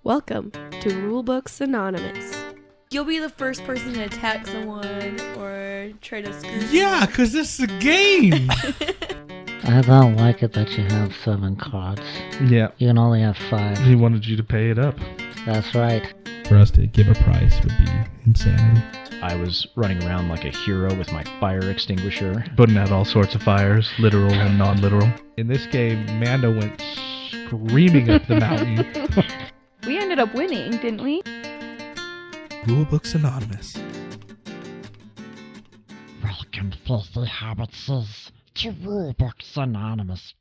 Welcome to Rulebooks Anonymous. You'll be the first person to attack someone or try to screw Yeah, because this is a game. I don't like it that you have 7 cards. Yeah. You can only have 5. He wanted you to pay it up. That's right. For us to give a price would be insanity. I was running around like a hero with my fire extinguisher. Putting out all sorts of fires, literal and non-literal. In this game, Manda went screaming up the mountain. We ended up winning, didn't we? Rulebooks Anonymous. Welcome, filthy hobbitses, to Rulebooks Anonymous.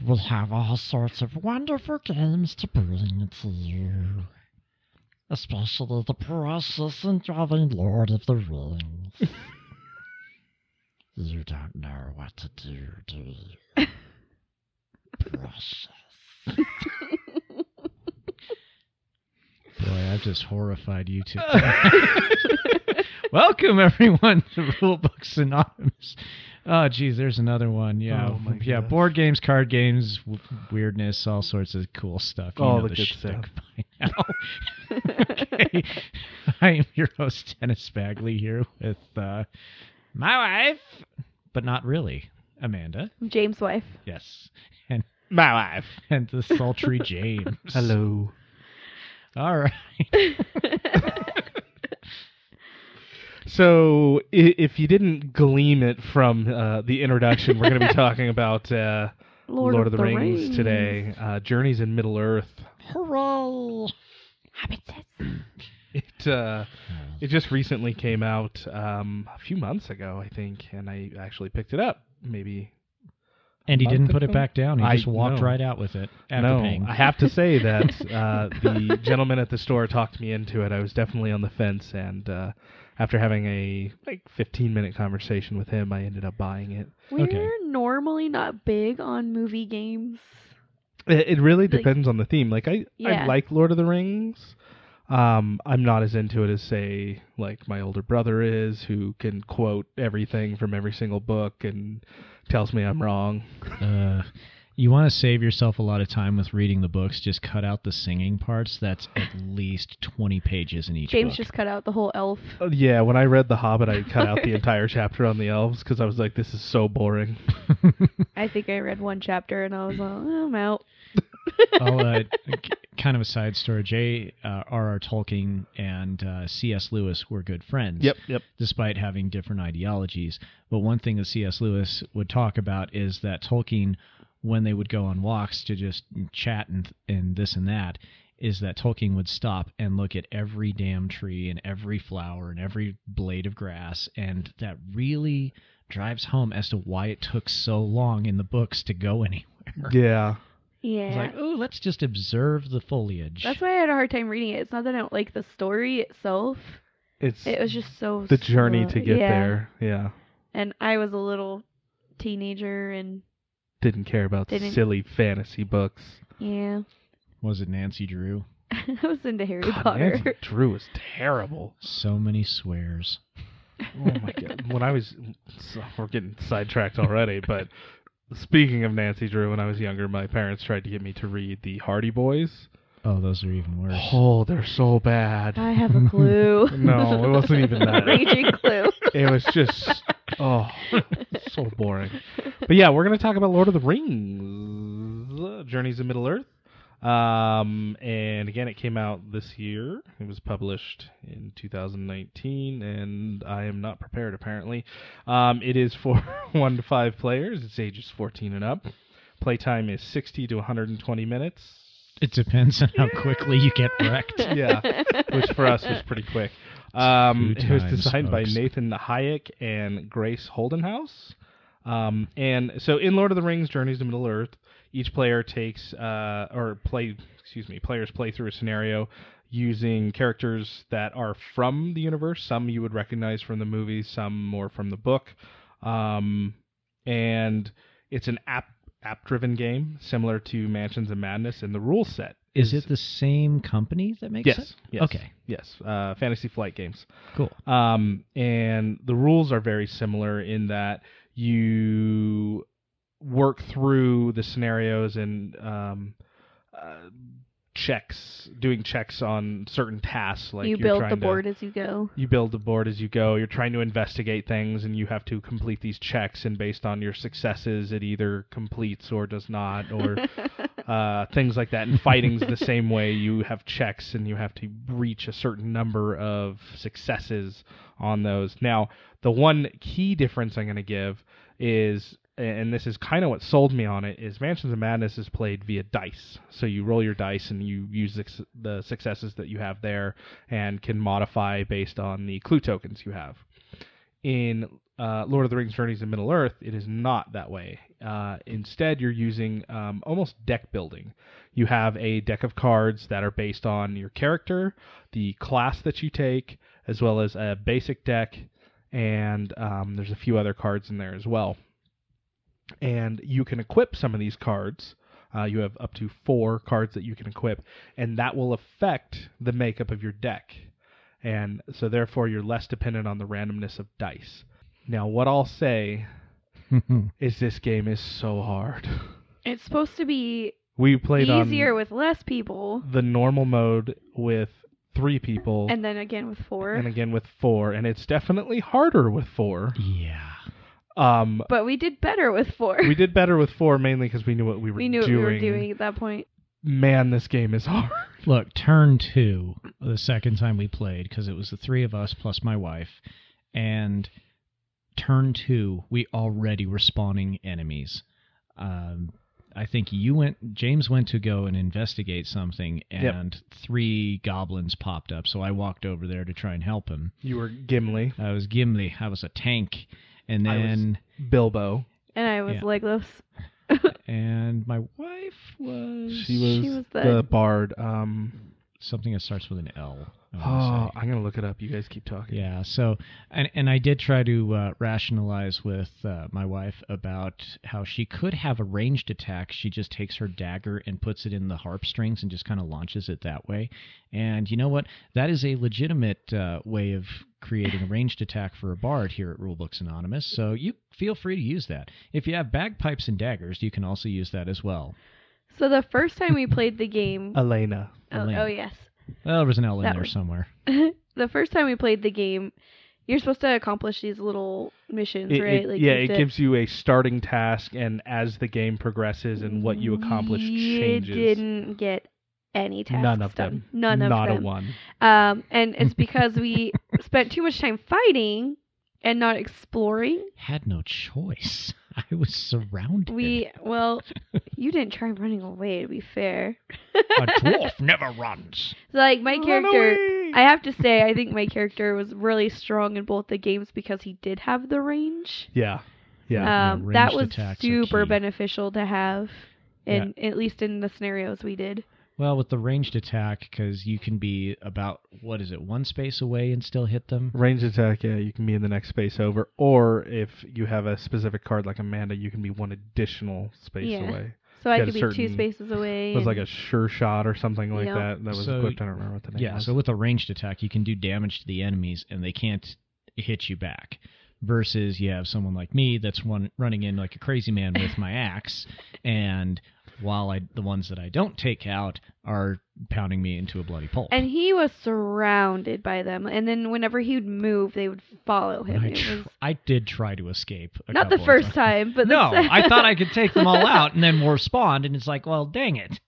We have all sorts of wonderful games to bring to you. Especially the precious and loving Lord of the Rings. You don't know what to do you? Precious. Boy, I've just horrified you two. Welcome, everyone, to Rulebooks Anonymous. Oh, geez, there's another one. Yeah, Oh, my yeah. gosh. Board games, card games, weirdness, all sorts of cool stuff. You All know the good shtick stuff. by now. Okay, I am your host, Dennis Bagley, here with my wife, but not really, Amanda. James' wife. Yes, and My wife. and the sultry James. Hello. All right. So, if you didn't glean it from the introduction, we're going to be talking about Lord of the Rings today. Journeys in Middle-earth. Hooray! It just recently came out a few months ago, I think, and I actually picked it up. Maybe. And he month didn't put it ago? back down. He I just walked know. right out with it after No, paying. I have to say that the gentleman at the store talked me into it. I was definitely on the fence, and after having a 15-minute conversation with him, I ended up buying it. We're Okay. normally not big on movie games. It really Like- depends on the theme. I Yeah. like Lord of the Rings. I'm not as into it as, say, like my older brother is, who can quote everything from every single book and tells me I'm wrong. You want to save yourself a lot of time with reading the books. Just cut out the singing parts. That's at least 20 pages in each James book. just cut out the whole elf. Yeah, when I read The Hobbit, I cut out the entire chapter on the elves because I was like, this is so boring. I think I read one chapter and I was like, oh, I'm out. Kind of a side story. J.R.R. Tolkien and C.S. Lewis were good friends. Yep. Despite having different ideologies. But one thing that C.S. Lewis would talk about is that Tolkien, when they would go on walks to just chat and this and that, is that Tolkien would stop and look at every damn tree and every flower and every blade of grass, and that really drives home as to why it took so long in the books to go anywhere. Yeah. Yeah. It's like, oh, let's just observe the foliage. That's why I had a hard time reading it. It's not that I don't like the story itself. It's It was just so the journey slow. to get Yeah. there. Yeah. And I was a little teenager and Didn't care about Didn't- silly fantasy books. yeah. Was it Nancy Drew? I was into Harry God, Potter. Nancy Drew is terrible. So many swears. Oh my god. We're getting sidetracked already, but speaking of Nancy Drew, when I was younger, my parents tried to get me to read the Hardy Boys. Oh, those are even worse. Oh, they're so bad. I have a clue. No, it wasn't even that. Raging clue. It was just, so boring. But yeah, we're going to talk about Lord of the Rings, Journeys in Middle-earth. And again, it came out this year. It was published in 2019, and I am not prepared, apparently. It is for 1 to 5 players. It's ages 14 and up. Playtime is 60 to 120 minutes. It depends on how quickly you get wrecked. Yeah, which for us was pretty quick. It was designed by Nathan Hayek and Grace Holdenhouse. And so in Lord of the Rings, Journeys to Middle-earth, each player players play through a scenario using characters that are from the universe. Some you would recognize from the movies, some more from the book. And it's an app-driven game, similar to Mansions of Madness, and the rule set Is it the same company that makes it? Yes. Okay. Yes. Fantasy Flight Games. Cool. And the rules are very similar in that you work through the scenarios and doing checks on certain tasks. Like you you're build trying the to- board as you go. You build the board as you go. You're trying to investigate things, and you have to complete these checks. And based on your successes, it either completes or does not, or things like that. And fighting's the same way. You have checks, and you have to reach a certain number of successes on those. Now, the one key difference I'm going to give is, and this is kind of what sold me on it, is Mansions of Madness is played via dice. So you roll your dice and you use the successes that you have there and can modify based on the clue tokens you have. In Lord of the Rings Journeys in Middle-earth, it is not that way. Instead, you're using almost deck building. You have a deck of cards that are based on your character, the class that you take, as well as a basic deck, and there's a few other cards in there as well. And you can equip some of these cards. You have up to 4 cards that you can equip, and that will affect the makeup of your deck. And so therefore you're less dependent on the randomness of dice. Now what I'll say is this game is so hard. It's supposed to be We played easier on with less people, the normal mode with 3 people, and then again with 4. and again with 4, and it's definitely harder with 4. Yeah. But we did better with 4. We did better with 4 mainly because we knew what we were We knew doing. what we were doing at that point. Man, this game is hard. Look, turn 2, the second time we played, because it was the 3 of us plus my wife, and turn 2, we already were spawning enemies. I think James went to go and investigate something, and 3 goblins popped up, so I walked over there to try and help him. You were Gimli. I was Gimli. I was a tank, and I was then Bilbo. And I was Yeah. legless. and my wife was She was the- the bard. something that starts with an L. I wanna Oh, say. I'm going to look it up. You guys keep talking. Yeah, so, and I did try to rationalize with my wife about how she could have a ranged attack. She just takes her dagger and puts it in the harp strings and just kind of launches it that way. And you know what? That is a legitimate way of creating a ranged attack for a bard here at Rulebooks Anonymous, so you feel free to use that. If you have bagpipes and daggers, you can also use that as well. So the first time we played the game... Elena. Oh, yes. Well, there was an L in That there one. somewhere. The first time we played the game, you're supposed to accomplish these little missions, right? It you have to- gives you a starting task, and as the game progresses and what you accomplish changes. You didn't get any tasks None of done. them. None of Not them. a one. And it's because we spent too much time fighting and not exploring. Had no choice. I was surrounded. Well, you didn't try running away, to be fair. A dwarf never runs. So, like, my Run character, away! I have to say, I think my character was really strong in both the games because he did have the range. Yeah. Yeah. Yeah, That ranged was attacks are super key. beneficial to have, at least in the scenarios we did. Well, with the ranged attack, because you can be about, 1 space away and still hit them? Range attack, yeah, you can be in the next space over. Or if you have a specific card like Amanda, you can be 1 additional space Yeah. away. So I Get could a be 2 certain- spaces away. It was like and- a sure shot or something like Yep. that was So- equipped. I don't remember what the name Yeah, was. so with a ranged attack, you can do damage to the enemies, and they can't hit you back. Versus you have someone like me that's running in like a crazy man with my axe, and while the ones that I don't take out are pounding me into a bloody pulp. And he was surrounded by them. And then whenever he would move, they would follow him. I did try to escape. Not the couple of first times. time, but No, the I thought I could take them all out, and then more spawned, and it's like, well, dang it.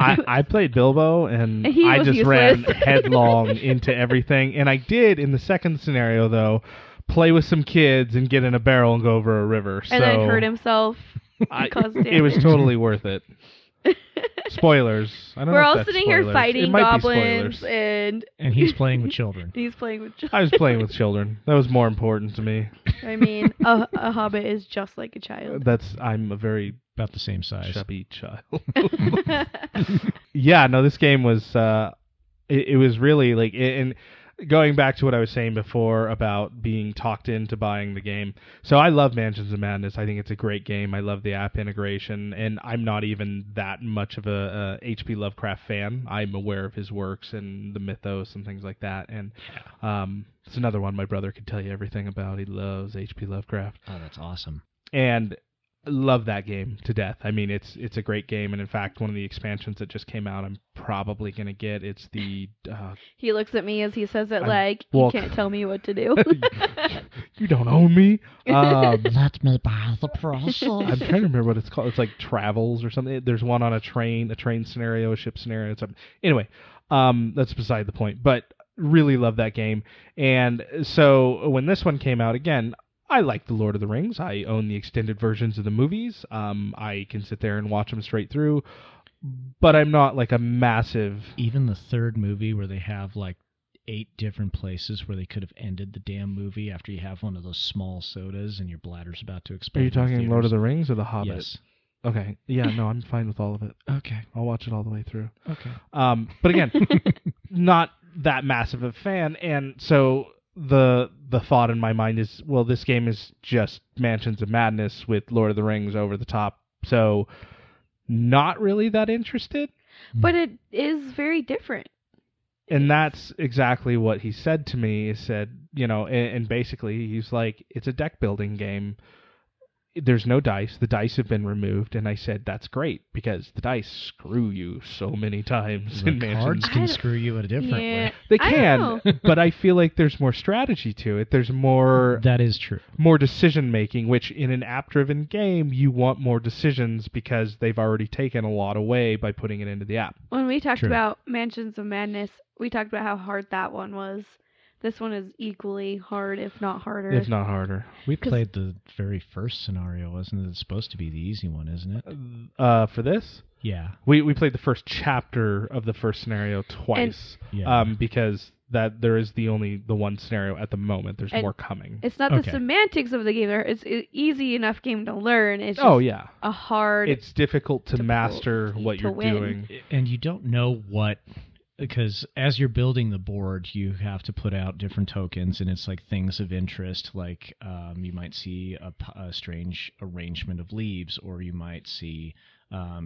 I played Bilbo, and He I was just useless. ran headlong into everything. And I did, in the second scenario, though, play with some kids and get in a barrel and go over a river. and then hurt himself. Caused It was damage. totally worth it. Spoilers. I don't We're know if all that's sitting here spoilers. It fighting might be goblins, spoilers. and And he's playing with children. he's playing with children. I was playing with children. That was more important to me. I mean, a hobbit is just like a child. I'm a very About the same size. chubby child. Yeah, no, this game was it was really like, and going back to what I was saying before about being talked into buying the game. So I love Mansions of Madness. I think it's a great game. I love the app integration, and I'm not even that much of a H.P. Lovecraft fan. I'm aware of his works and the mythos and things like that, and it's another one my brother could tell you everything about. He loves H.P. Lovecraft. Oh, that's awesome. And love that game to death. I mean, it's a great game, and in fact, one of the expansions that just came out, I'm probably gonna get. It's the He looks at me as he says it I'm- like, well, you can't tell me what to do. you don't own me. Let me buy the precious. I'm trying to remember what it's called. It's like Travels or something. There's one on a train scenario, a ship scenario. Anyway, that's beside the point. But really love that game. And so when this one came out, again, I like the Lord of the Rings. I own the extended versions of the movies. I can sit there and watch them straight through. But I'm not like a massive... Even the third movie where they have like 8 different places where they could have ended the damn movie after you have one of those small sodas and your bladder's about to explode. Are you talking Lord of the Rings or The Hobbit? Yes. Okay. Yeah, no, I'm fine with all of it. Okay. I'll watch it all the way through. Okay. But again, not that massive a fan, and so the thought in my mind is, well, this game is just Mansions of Madness with Lord of the Rings over the top, so not really that interested. But it is very different. And that's exactly what he said to me. He said, and basically he's like, it's a deck building game. There's no dice. The dice have been removed. And I said, that's great, because the dice screw you so many times The in Mansions. cards can screw you in a different way. They I don't can, but I feel like there's more strategy to it. There's more That is true. decision making, which in an app-driven game, you want more decisions because they've already taken a lot away by putting it into the app. When we talked True. about Mansions of Madness, we talked about how hard that one was. This one is equally hard, if not harder. If not harder. We 'Cause- played the very first scenario, wasn't it? It's supposed to be the easy one, isn't it? For this, Yeah. we played the first chapter of the first scenario twice. Yeah. Because that there is the one scenario at the moment. There's And more coming. It's not Okay. the semantics of the game. It's an easy enough game to learn. It's just Oh yeah, a hard... it's difficult to to master pull- what to you're win. doing. And you don't know what, because as you're building the board, you have to put out different tokens, and it's like things of interest, like you might see a strange arrangement of leaves, or you might see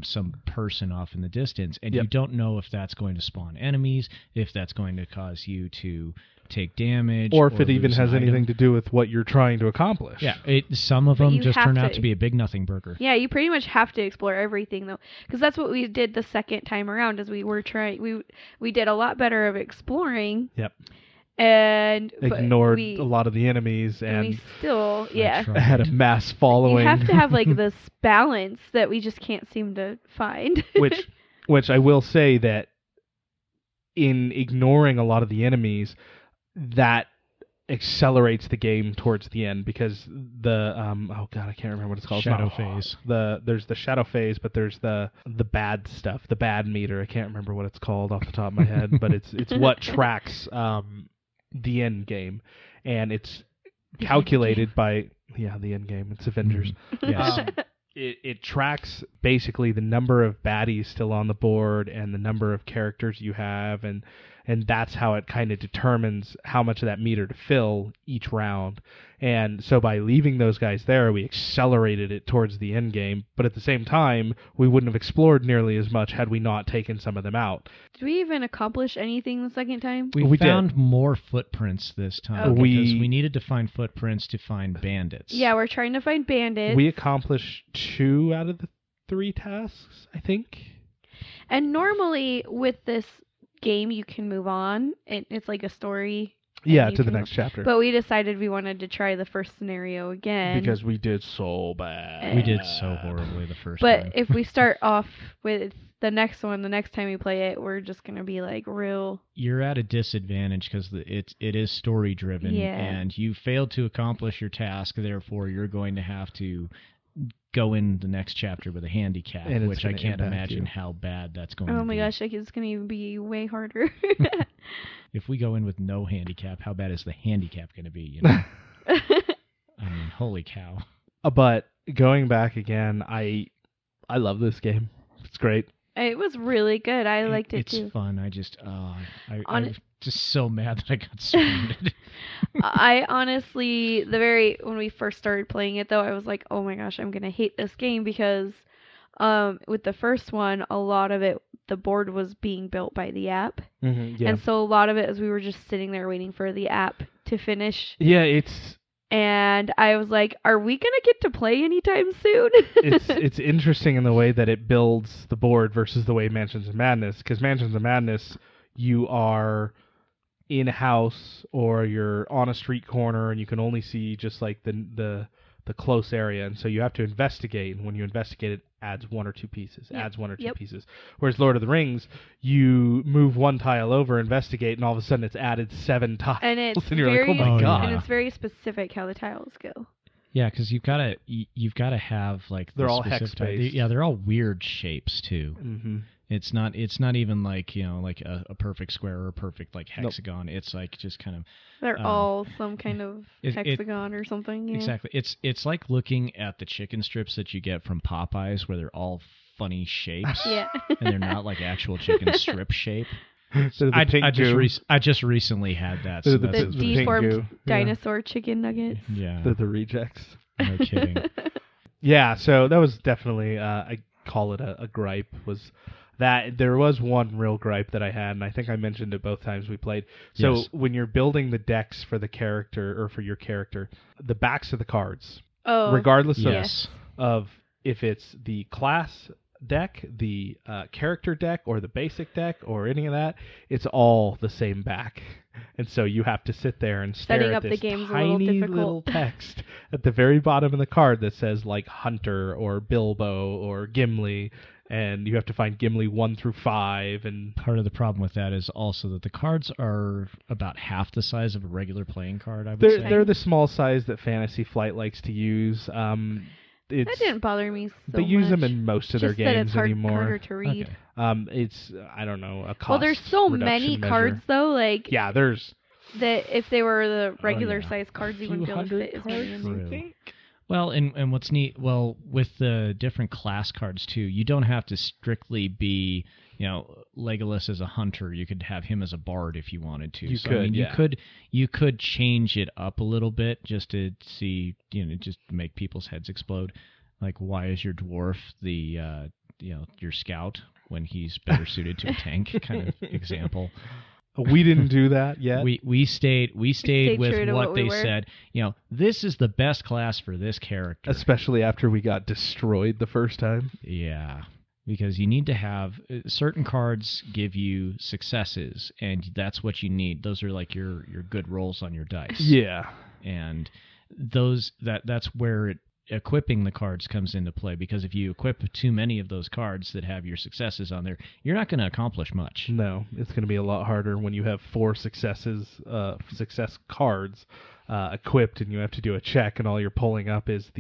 some person off in the distance, and you Yep. don't know if that's going to spawn enemies, if that's going to cause you to take damage, Or if it even lose an has anything item. to do with what you're trying to accomplish. Yeah, some of But them you just have turn out to- to be a big nothing burger. Yeah, you pretty much have to explore everything, though. Because that's what we did the second time around, is we were trying... We did a lot better of exploring. Yep. And... but Ignored we, a lot of the enemies we and still... Yeah. tried. had a mass following. You have to have, like, this balance that we just can't seem to find. which I will say that in ignoring a lot of the enemies, that accelerates the game towards the end, because the oh god, I can't remember what it's called. Shadow It's not- phase. There's the shadow phase, but there's the bad stuff, the bad meter. I can't remember what it's called off the top of my head, but it's what tracks the end game, and it's calculated by the end game. It's Avengers. Yes. It tracks basically the number of baddies still on the board and the number of characters you have, and that's how it kind of determines how much of that meter to fill each round. And so by leaving those guys there, we accelerated it towards the end game, but at the same time, we wouldn't have explored nearly as much had we not taken some of them out. Did we even accomplish anything the second time? We did. found more footprints this time Okay. because we needed to find footprints to find bandits. Yeah, we're trying to find bandits. We accomplished 2 out of the 3 tasks, I think. And normally with this game, you can move on. It's like a story. and Yeah, you to the can- next chapter. But we decided we wanted to try the first scenario again. Because we did so bad. We did so horribly the first But time. if we start off with the next one, the next time we play it, we're just going to be like real... You're at a disadvantage because it is story driven, Yeah. and you failed to accomplish your task. Therefore, you're going to have to go in the next chapter with a handicap, And it's which I gonna can't impact imagine you. how bad that's going to Oh be. my gosh, like it's going to be way harder. If we go in with no handicap, how bad is the handicap going to be? You know? I mean, holy cow. But going back again, I love this game. It's great. It was really good. I liked it It's too. fun. I just, On- I'm just so mad that I got surrounded. I honestly, when we first started playing it though, I was like, oh my gosh, I'm gonna hate this game because, with the first one, a lot of it, the board was being built by the app, Mm-hmm, yeah. and so a lot of it is we were just sitting there waiting for the app to finish. Yeah, it's And I was like, are we going to get to play anytime soon? It's interesting in the way that it builds the board versus the way Mansions of Madness, because Mansions of Madness, you are in a house or you're on a street corner and you can only see just like the close area, and so you have to investigate, and when you investigate it adds one or two pieces. Whereas Lord of the Rings, you move one tile over, investigate, and all of a sudden it's added 7 tiles. And it's and you're very like, oh my god. and it's very specific how the tiles go. Yeah, because you've got to have like They're the all specific hex-based. Yeah, they're all weird shapes too. Mm-hmm. It's not even like like a perfect square or a perfect like hexagon. Nope. It's like just kind of they're all some kind of hexagon or something. Yeah. Exactly. It's like looking at the chicken strips that you get from Popeyes, where they're all funny shapes. Yeah. And they're not like actual chicken strip shape. I just recently had that. So the deformed dinosaur chicken nuggets. Yeah. They're the rejects. No kidding. Yeah, so that was definitely I call it a gripe, was that there was one real gripe that I had, and I think I mentioned it both times we played. So yes. When you're building the decks for the character, or for your character, the backs of the cards, oh, regardless yes. of if it's the class deck, the character deck, or the basic deck, or any of that, it's all the same back. And so you have to sit there and stare setting at up this the game's tiny a little little text at the very bottom of the card that says like Hunter or Bilbo or Gimli, and you have to find Gimli 1 through 5. And part of the problem with that is also that the cards are about half the size of a regular playing card. I would say they're the small size that Fantasy Flight likes to use. That didn't bother me so They use much. them in most of their games that it's anymore. harder to read. Okay. It's, I don't know, a cost Well, there's so many reduction cards measure. though. Like Yeah, there's that if they were the regular yeah. size cards, you wouldn't be able to fit as many in there. True. Well, and what's neat, with the different class cards too, you don't have to strictly be, Legolas as a hunter. You could have him as a bard if you wanted to. You could change it up a little bit just to see, just to make people's heads explode. Like, why is your dwarf the, your scout when he's better suited to a tank kind of example. We didn't do that yet. We stayed with what they were. said. This is the best class for this character. Especially after we got destroyed the first time. Yeah, because you need to have certain cards give you successes, and that's what you need. Those are like your good rolls on your dice. Yeah, and that's where equipping the cards comes into play, because if you equip too many of those cards that have your successes on there, you're not going to accomplish much. No, it's going to be a lot harder when you have 4 success cards equipped, and you have to do a check, and all you're pulling up is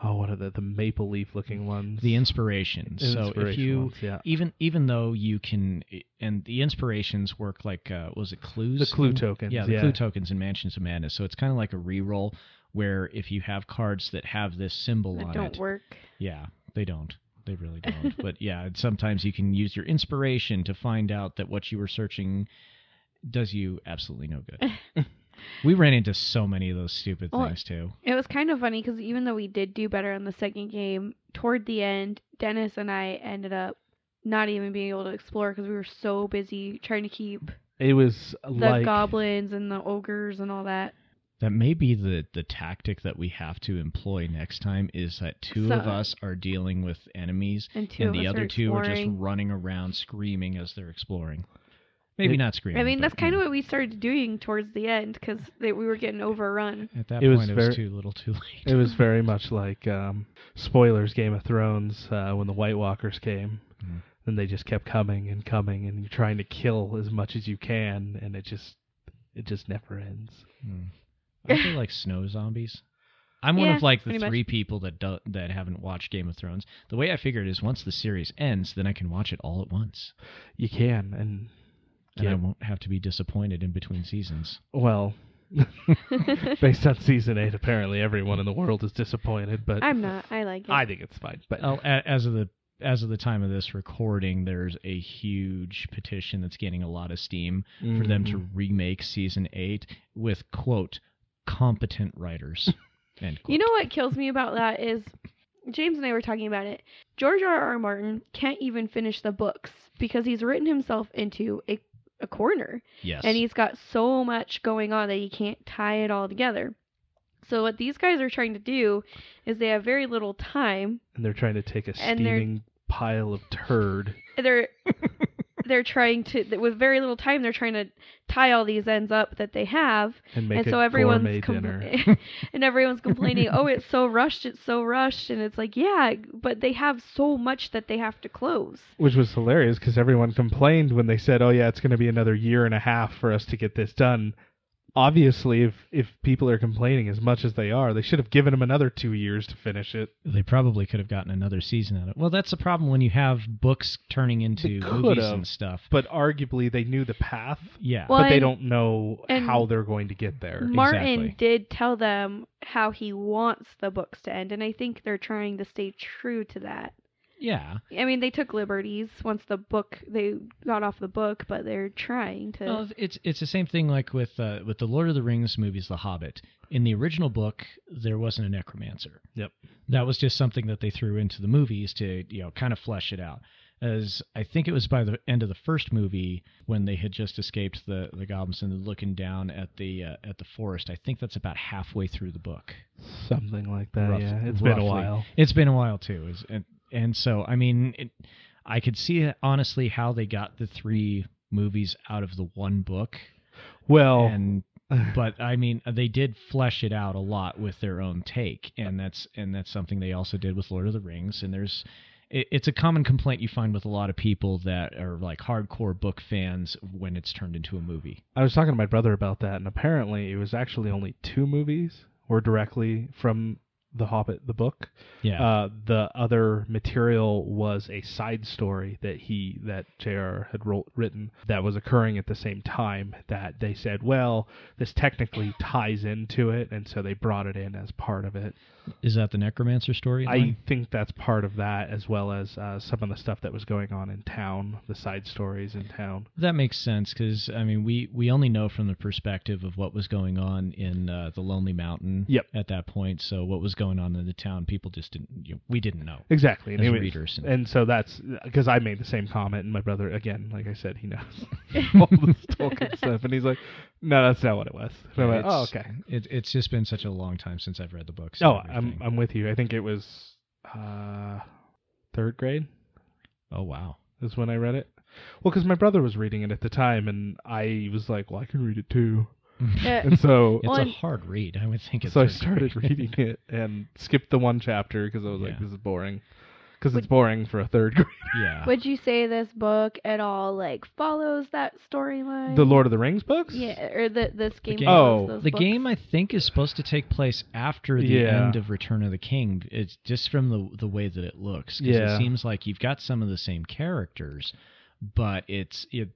what are the maple leaf looking ones? The inspirations. So if you ones, yeah. even though you can, and the inspirations work like was it clues? The clue tokens. Yeah, the clue tokens in Mansions of Madness. So it's kind of like a reroll, where if you have cards that have this symbol on it, don't work. Yeah, they don't. They really don't. But yeah, sometimes you can use your inspiration to find out that what you were searching does you absolutely no good. We ran into so many of those stupid things too. It was kind of funny because even though we did do better on the second game, toward the end, Dennis and I ended up not even being able to explore because we were so busy trying to keep the goblins and the ogres and all that. That may be the tactic that we have to employ next time, is that two of us are dealing with enemies and the other two are just running around screaming as they're exploring. Maybe not screaming. I mean, that's kind of what we started doing towards the end, because we were getting overrun. At that point, it was too little too late. It was very much like, spoilers, Game of Thrones, when the White Walkers came. Mm-hmm. And they just kept coming, and you're trying to kill as much as you can, and it just never ends. Mm. I feel like snow zombies. I'm one of like the 3 much. people that haven't watched Game of Thrones. The way I figure it is, once the series ends, then I can watch it all at once. You can, and I won't have to be disappointed in between seasons. Well, based on season 8, apparently everyone in the world is disappointed. But I'm not. I like it. I think it's fine. But as of the time of this recording, there's a huge petition that's getting a lot of steam for them to remake season 8 with, quote, competent writers. End quote. You know what kills me about that is, James and I were talking about it, George R.R. Martin can't even finish the books because he's written himself into a corner. Yes. And he's got so much going on that he can't tie it all together. So what these guys are trying to do is they have very little time. And they're trying to take a And they're- steaming pile of turd. They're trying to, with very little time, they're trying to tie all these ends up that they have. And make And a so everyone's gourmet dinner. and everyone's complaining, oh, it's so rushed, and it's like, yeah, but they have so much that they have to close. Which was hilarious because everyone complained when they said, oh yeah, it's going to be another year and a half for us to get this done. Obviously, if people are complaining as much as they are, they should have given them another 2 years to finish it. They probably could have gotten another season out of it. Well, that's the problem when you have books turning into movies and stuff. But arguably, they knew the path, Yeah. Well, but they and- don't know and how they're going to get there. Martin Exactly. did tell them how he wants the books to end, and I think they're trying to stay true to that. Yeah. I mean, they took liberties once they got off the book, but they're trying to. Well, it's the same thing like with the Lord of the Rings movies, The Hobbit. In the original book, there wasn't a necromancer. Yep. That was just something that they threw into the movies to kind of flesh it out. As I think it was by the end of the first movie when they had just escaped the goblins and they're looking down at the forest. I think that's about halfway through the book. Something like that, Rough- yeah. It's been a roughly. while. It's been a while too. And so, I mean, I could see honestly how they got the 3 movies out of the one book. Well, But I mean, they did flesh it out a lot with their own take, and that's something they also did with Lord of the Rings. And it's a common complaint you find with a lot of people that are like hardcore book fans when it's turned into a movie. I was talking to my brother about that, and apparently it was actually only 2 movies were directly from The Hobbit, the book. Yeah. The other material was a side story that J.R. had written that was occurring at the same time that they said, well, this technically ties into it, and so they brought it in as part of it. Is that the Necromancer story? I think that's part of that, as well as some of the stuff that was going on in town, the side stories in town. That makes sense because I mean we only know from the perspective of what was going on in the Lonely Mountain. Yep. At that point, so what was going on in the town, people just didn't. We didn't know. Exactly. As And readers. And so that's because I made the same comment, and my brother, again, like I said, he knows all this Tolkien stuff, and he's like, no, that's not what it was. And I'm like, oh, okay. It's just been such a long time since I've read the books. Oh, and everything. I'm with you. I think it was 3rd grade Oh wow. is when I read it. Well, because my brother was reading it at the time, and I was like, well, I can read it too. And so It's Well, a and- hard read. I would think it's. so I started reading it and skipped the one chapter because I was like, Yeah. this is boring. Because it's boring for a 3rd grade. Yeah. Would you say this book at all like follows that storyline? The Lord of the Rings books? Yeah, or this game. game- follows Oh, those The books? game, I think, is supposed to take place after the Yeah. end of Return of the King. It's just from the way that it looks. 'Cause Yeah. It seems like you've got some of the same characters, but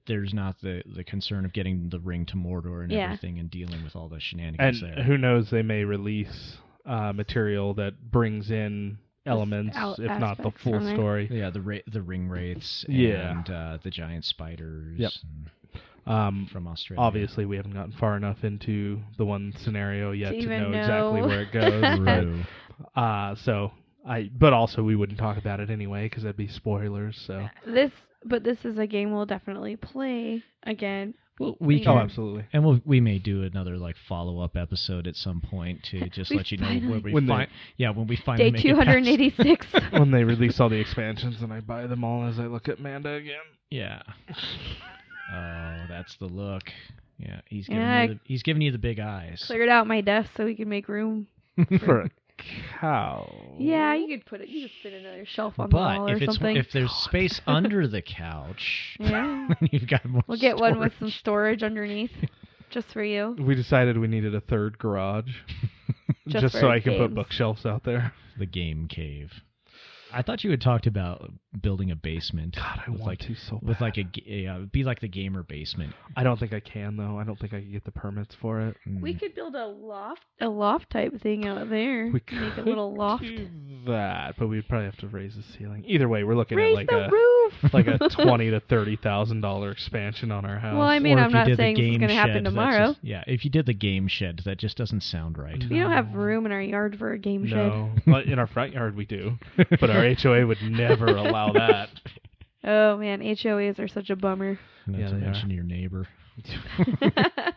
there's not the concern of getting the ring to Mordor and Yeah. everything and dealing with all the shenanigans And there. who knows, they may release material that brings in elements, if not the aspects full from it. story. Yeah, the ring wraiths Yeah. and the giant spiders Yep. from Australia. Obviously, we haven't gotten far enough into the one scenario yet To to even know exactly know. where it goes. True. But also we wouldn't talk about it anyway because that'd be spoilers. So This is a game we'll definitely play again. Well, we Yeah. can, oh, absolutely. and we may do another like follow-up episode at some point to just We let you know finally- where we When find. Yeah, when we finally Day make it past- 286. When they release all the expansions, and I buy them all as I look at Manda again. Yeah. Oh, that's the look. Yeah, he's Yeah, giving you the big eyes. Cleared out my desk so we can make room. For a cow. Yeah, you could put another shelf on the wall But or something. if there's space under the couch, Yeah. then you've got more. We'll get one with some storage. storage underneath, just for you. We decided we needed a 3rd garage, Just just for so I can put games. bookshelves out there. The game cave. I thought you had talked about building a basement. God, I with want like, to so with bad. like be like the gamer basement. I don't think I can though. I don't think I can get the permits for it. We could build a loft type thing out there. We Make could a little loft. do that, but we'd probably have to raise the ceiling. Either way, we're looking Raise at like the a roof. like a $20,000 to $30,000 expansion on our house. Well, I mean, Or I'm if you not did the saying this is game going to happen shed, that's tomorrow. just- yeah, if you did the game shed, that just doesn't sound right. We don't have room in our yard for a game shed. no, but in our front yard we do, but our HOA would never allow that. Oh man, HOAs are such a bummer. Not Yeah, to they mention your neighbor.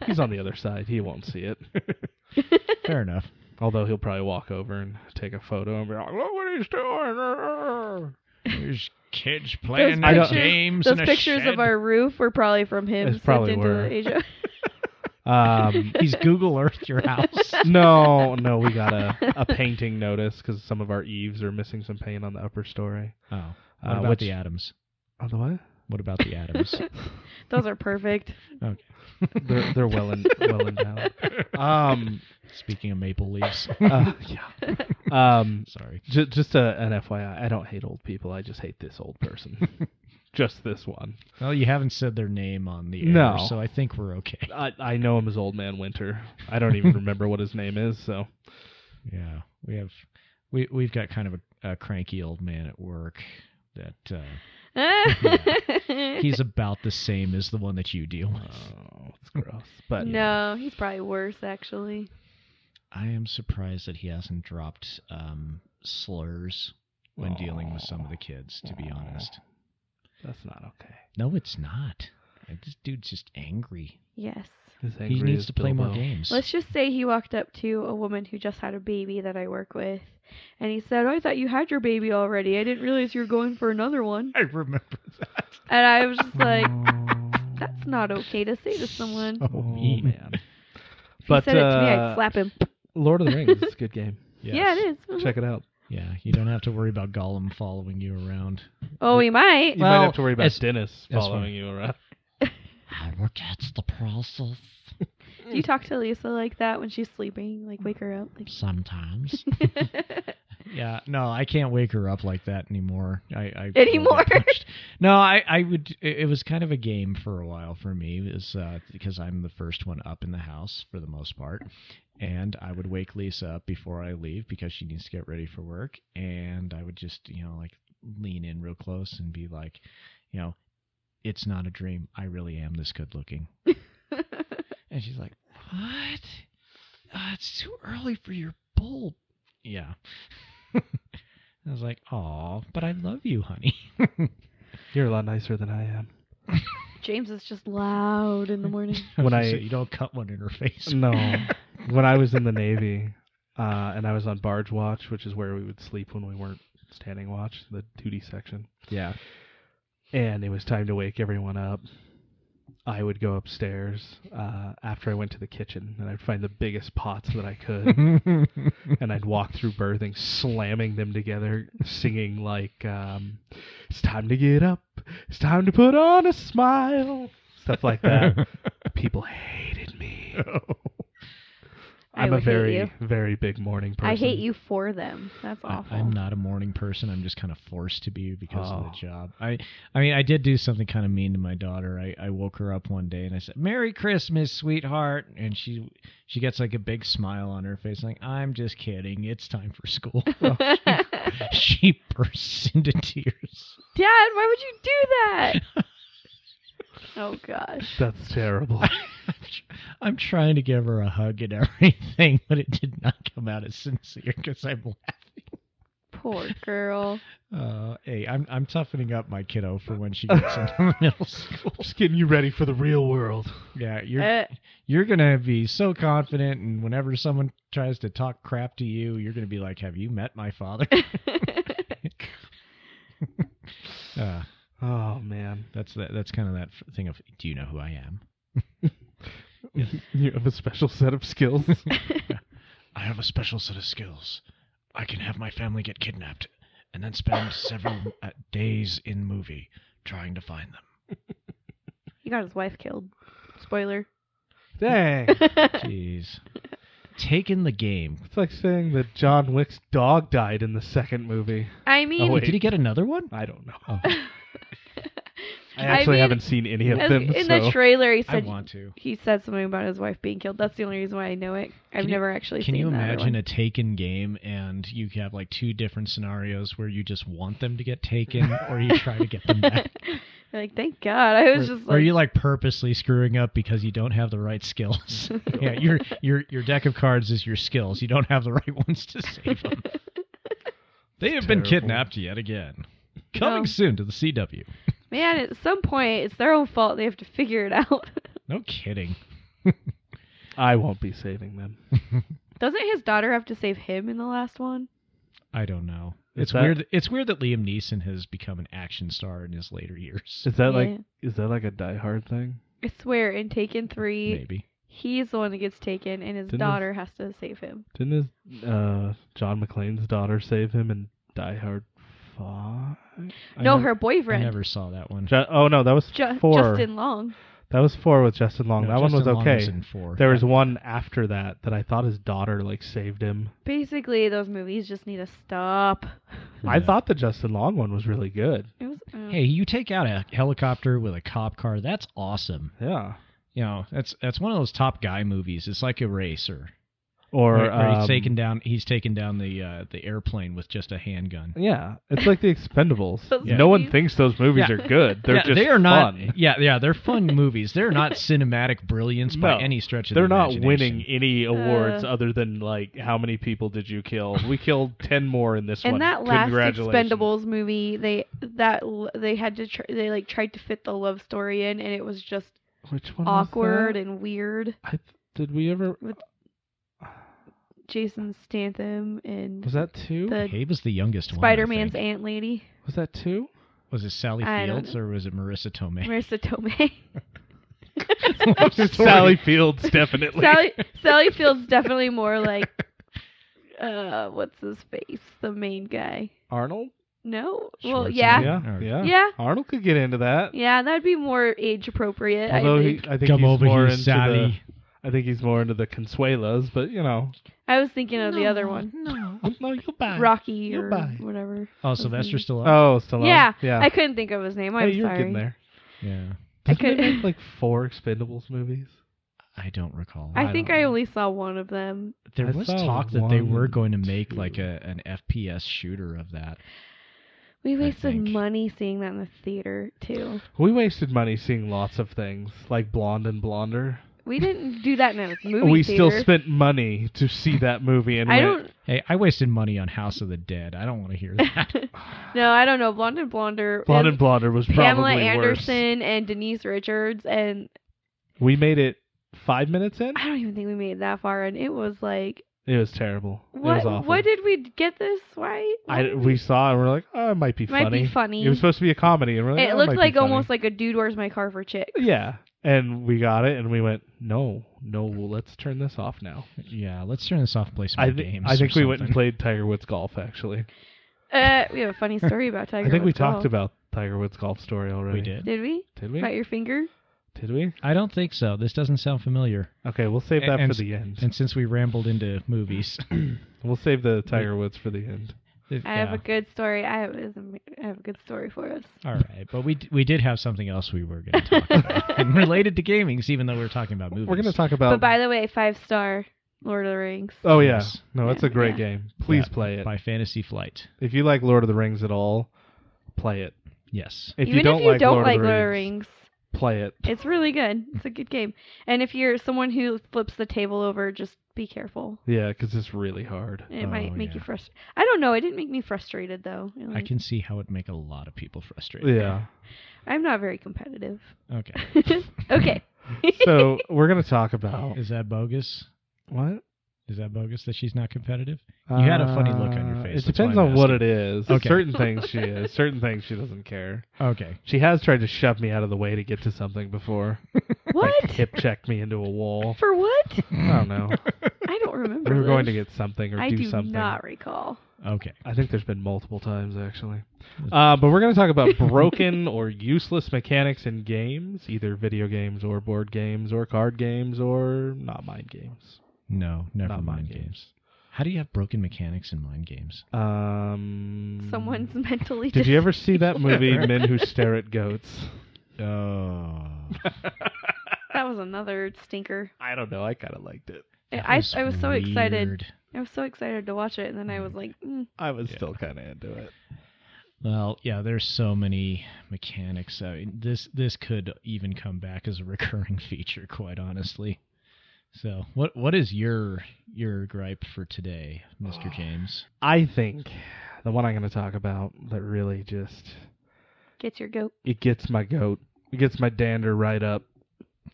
He's on the other side. He won't see it. Fair enough. Although he'll probably walk over and take a photo and be like, "Look what he's doing!" There's kids playing I their don't- games Those in a pictures shed. of our roof were probably from him It's sent probably into were. Asia. He's Google Earthed your house. No, we got a painting notice because some of our eaves are missing some paint on the upper story. Oh, what about which- the Adams? On the what? What about the Adams? Those are perfect. Okay. They're well endowed. Speaking of maple leaves. Yeah. Sorry. Just an FYI, I don't hate old people. I just hate this old person. Just this one. Well, you haven't said their name on the air, No. so I think we're okay. I know him as Old Man Winter. I don't even remember what his name is. So Yeah, we've got kind of a cranky old man at work that he's about the same as the one that you deal with. oh, it's gross. But No, he's probably worse, actually. I am surprised that he hasn't dropped slurs when dealing with some of the kids, to be honest. that's not okay. No, it's not. This dude's just angry. Yes. As He angry needs as to play more Bilbo. games. Let's just say he walked up to a woman who just had a baby that I work with, and he said, "Oh, I thought you had your baby already. I didn't realize you were going for another one." I remember that. And I was just like, that's not okay to say to someone. Oh, Oh mean. man. If he said it to me, I'd slap him. Lord of the Rings is a good game. Yes. Yeah, it is. Check it out. Yeah, you don't have to worry about Gollum following you around. Oh, we might. You Well, might have to worry about it's- Dennis that's following fine. you around. I will get the process Do you talk to Lisa like that when she's sleeping? Like, wake her up? Like, sometimes. Yeah, no, I can't wake her up like that anymore. I Anymore? get punched. No, I would. It was kind of a game for a while for me, is because I'm the first one up in the house for the most part, and I would wake Lisa up before I leave because she needs to get ready for work, and I would just like lean in real close and be like, it's not a dream. I really am this good looking. And she's like, what? It's too early for your bulb. Yeah. I was like, aw, but I love you, honey. You're a lot nicer than I am. James is just loud in the morning. When So I you don't cut one in her face. no, when I was in the Navy, and I was on barge watch, which is where we would sleep when we weren't standing watch, the duty section. Yeah. And it was time to wake everyone up. I would go upstairs after I went to the kitchen, and I'd find the biggest pots that I could, and I'd walk through berthing, slamming them together, singing like, "It's time to get up, it's time to put on a smile," stuff like that. People hated me. I'm a would hate very, you. very big morning person. I hate you for them. That's awful. I'm not a morning person. I'm just kind of forced to be because of the Oh. job. I mean, I did do something kind of mean to my daughter. I woke her up one day and I said, "Merry Christmas, sweetheart," and she gets like a big smile on her face, like, "I'm just kidding. It's time for school." She bursts into tears. Dad, why would you do that? Oh, gosh. That's terrible. I'm trying to give her a hug and everything, but it did not come out as sincere because I'm laughing. Poor girl. Hey, I'm toughening up my kiddo for when she gets into middle school. Just getting you ready for the real world. Yeah, you're gonna be so confident, and whenever someone tries to talk crap to you, you're gonna be like, "Have you met my father?" Oh man, That's kind of that thing of, "Do you know who I am?" you have a special set of skills. I have a special set of skills. I can have my family get kidnapped and then spend several days in movie trying to find them. He got his wife killed. Spoiler. Dang, Jeez. Taking the game. it's like saying that John Wick's dog died in the second movie. I mean, Oh, wait. Did he get another one? I don't know. Oh, I actually mean, haven't seen any of them. in so. the trailer, he I said want to. he said something about his wife being killed. That's the only reason why I know it. I've never actually Can seen you that other imagine one. a Taken game and you have like two different scenarios where you just want them to get taken or you try to get them back? Like, thank God. I was just Or like, you like purposely screwing up because you don't have the right skills. Yeah, your deck of cards is your skills. You don't have the right ones to save them. They have been terrible. kidnapped yet again. Coming No. soon to the CW. man, at some point, it's their own fault. They have to figure it out. No kidding. I won't be saving them. Doesn't his daughter have to save him in the last one? I don't know. Is It's that- weird. It's weird that Liam Neeson has become an action star in his later years. Is that Yeah. is that like a Die Hard thing? I swear, in Taken 3, Maybe. he's the one that gets taken, and his Didn't daughter has to save him. Didn't his John McClane's daughter save him in Die Hard 5? No, her I boyfriend. never saw that one. Oh no, that was 4. Justin Long. That was 4 with Justin Long. No, that one was Justin Long okay. was in 4. There was one after that I thought his daughter saved him. Basically, those movies just need to stop. I thought the Justin Long one was really good. It was. Hey, you take out a helicopter with a cop car. That's awesome. Yeah. You know, that's one of those top guy movies. It's like Eraser. Or Where he's taken down the airplane with just a handgun. Yeah, it's like the Expendables. Those No one movies? thinks those movies are good. They're just they are not. fun. Yeah, they're fun movies. They're not cinematic brilliance by No, any stretch of They're the not imagination. winning any awards Uh. other than how many people did you kill? We killed 10 more in this one. And that last Congratulations. Expendables movie, they had to tried to fit the love story in, and it was just Which one awkward was that? and weird. Did we ever? Jason Statham and Was that 2? the He was the youngest one. Spider-Man's I think. aunt lady, Was that 2? Was it Sally I don't Fields know. or was it Marissa Tomei? Marissa Tomei. Sally Fields, definitely. Sally Field's definitely more like what's his face? The main guy. Arnold? No? Well, Schwarzenegger? yeah. Yeah. Yeah. Arnold could get into that. Yeah, that'd be more age appropriate. Although I think. I think Come he's over more here, into Sally. I think he's more into the Consuelas, but I was thinking of the other one. no, you'll buy. Rocky You'll or buy. whatever. Oh, his Sylvester name. Stallone. Oh, Stallone. Yeah. Yeah. I couldn't think of his name. I'm Hey, you're sorry. getting there. Yeah. I Didn't they could. make 4 Expendables movies? I don't recall. I think don't I know. only saw one of them. There I was saw talk that they one were and going to make 2. like an FPS shooter of that. We wasted think. money seeing that in the theater too. We wasted money seeing lots of things, like Blonde and Blonder. We didn't do that in a movie We theater. still spent money to see that movie, and I went, don't. Hey, I wasted money on House of the Dead. I don't want to hear that. No, I don't know. Blonde and Blonder. Blonde is and Blonder was Pamela probably worse. Anderson and Denise Richards, and We made it 5 minutes in. I don't even think we made it that far. And it was like, It was terrible. It what? was awful. What did we get this? Why? We saw it and we're like, oh, it might be Might funny. be funny. It was supposed to be a comedy, and we're like, It oh, looked might be like funny. almost like a Dude, Where's My Car for Chicks. Yeah, and we got it, and we went, no, let's turn this off now. Yeah, let's turn this off and play some more games. I think or we went and something. played Tiger Woods golf. Actually, We have a funny story about Tiger I think we Woods talked golf. about Tiger Woods golf story already. We did. Did we? Did we? About your finger? Did we? I don't think so. This doesn't sound familiar. Okay, we'll save that And- for the end. And since we rambled into movies, We'll save the Tiger Woods for the end. I have a good story. I have a good story for us. All right, but we did have something else we were going to talk about, and related to gaming, even though we were talking about movies. We're going to talk about. But by the way, 5-star Lord of the Rings. Oh yeah, Yes. no, it's Yeah, a great yeah. game. Please Yeah, play it. by Fantasy Flight. If you like Lord of the Rings at all, play it. Yes. If Even you don't if you like don't Lord like of the Lord of the Rings, Rings, play it. it's really good. It's a good game. And if you're someone who flips the table over, just be careful. Yeah, because it's really hard. It Oh, might make you yeah. frustrated. I don't know. It didn't make me frustrated though. I can see how it make a lot of people frustrated. Yeah. I'm not very competitive. Okay. Okay. So we're going to talk about Is that bogus? what? Is that bogus that she's not competitive? You had a funny look on your face. It that's why depends I'm on what asking. it is. Okay. Certain things she is. Certain things she doesn't care. Okay. She has tried to shove me out of the way to get to something before. What? Like hip checked me into a wall. For what? I don't know. I don't remember. We were going to this. get something or I do do something. not recall. Okay. I think there's been multiple times actually. But we're going to talk about broken or useless mechanics in games, either video games or board games or card games or not mind games. No, never Not mind mind games. How do you have broken mechanics in mind games? Someone's mentally. Did you ever see that disabled. movie Men Who Stare at Goats? Oh. That was another stinker. I don't know. I kind of liked it. I was so excited. weird. I was so excited to watch it, and then I was like, I was still kind of into it. Well, yeah, there's so many mechanics. I mean, this could even come back as a recurring feature, quite honestly. So, what is your gripe for today, Mr. James? I think the one I'm going to talk about that really just "Get your goat, it gets my goat. It gets my dander right up.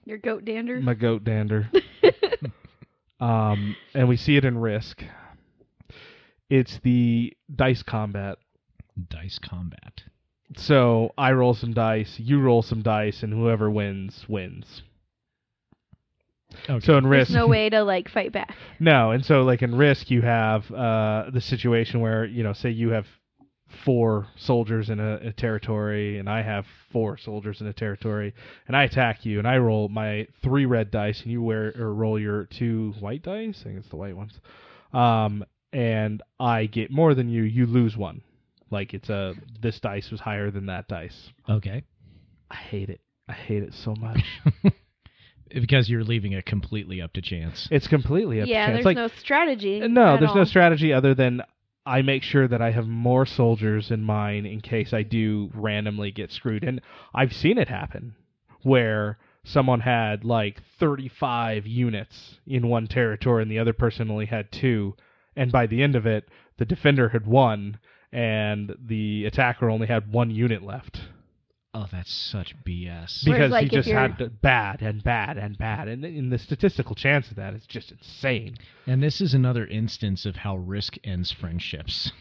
your goat dander." My goat dander. and we see it in Risk. It's the dice combat. Dice combat. So I roll some dice, you roll some dice, and whoever wins, wins. Okay. So in There's Risk... no way to like fight back. No, and so like in Risk, you have the situation where, say you have 4 soldiers in a territory, and I have 4 soldiers in a territory, and I attack you, and I roll my 3 red dice, and you roll your 2 white dice. I think it's the white ones. And I get more than you. You lose 1. Like this dice was higher than that dice. Okay. I hate it. I hate it so much. Because you're leaving it completely up to chance. It's completely up to chance. There's like, no strategy. No, at there's no all. strategy other than I make sure that I have more soldiers in mine in case I do randomly get screwed. And I've seen it happen where someone had like 35 units in one territory and the other person only had 2. And by the end of it, the defender had won and the attacker only had 1 unit left. Oh, that's such BS. Because like, he if just had bad and bad and bad. And the statistical chance of that is just insane. And this is another instance of how Risk ends friendships.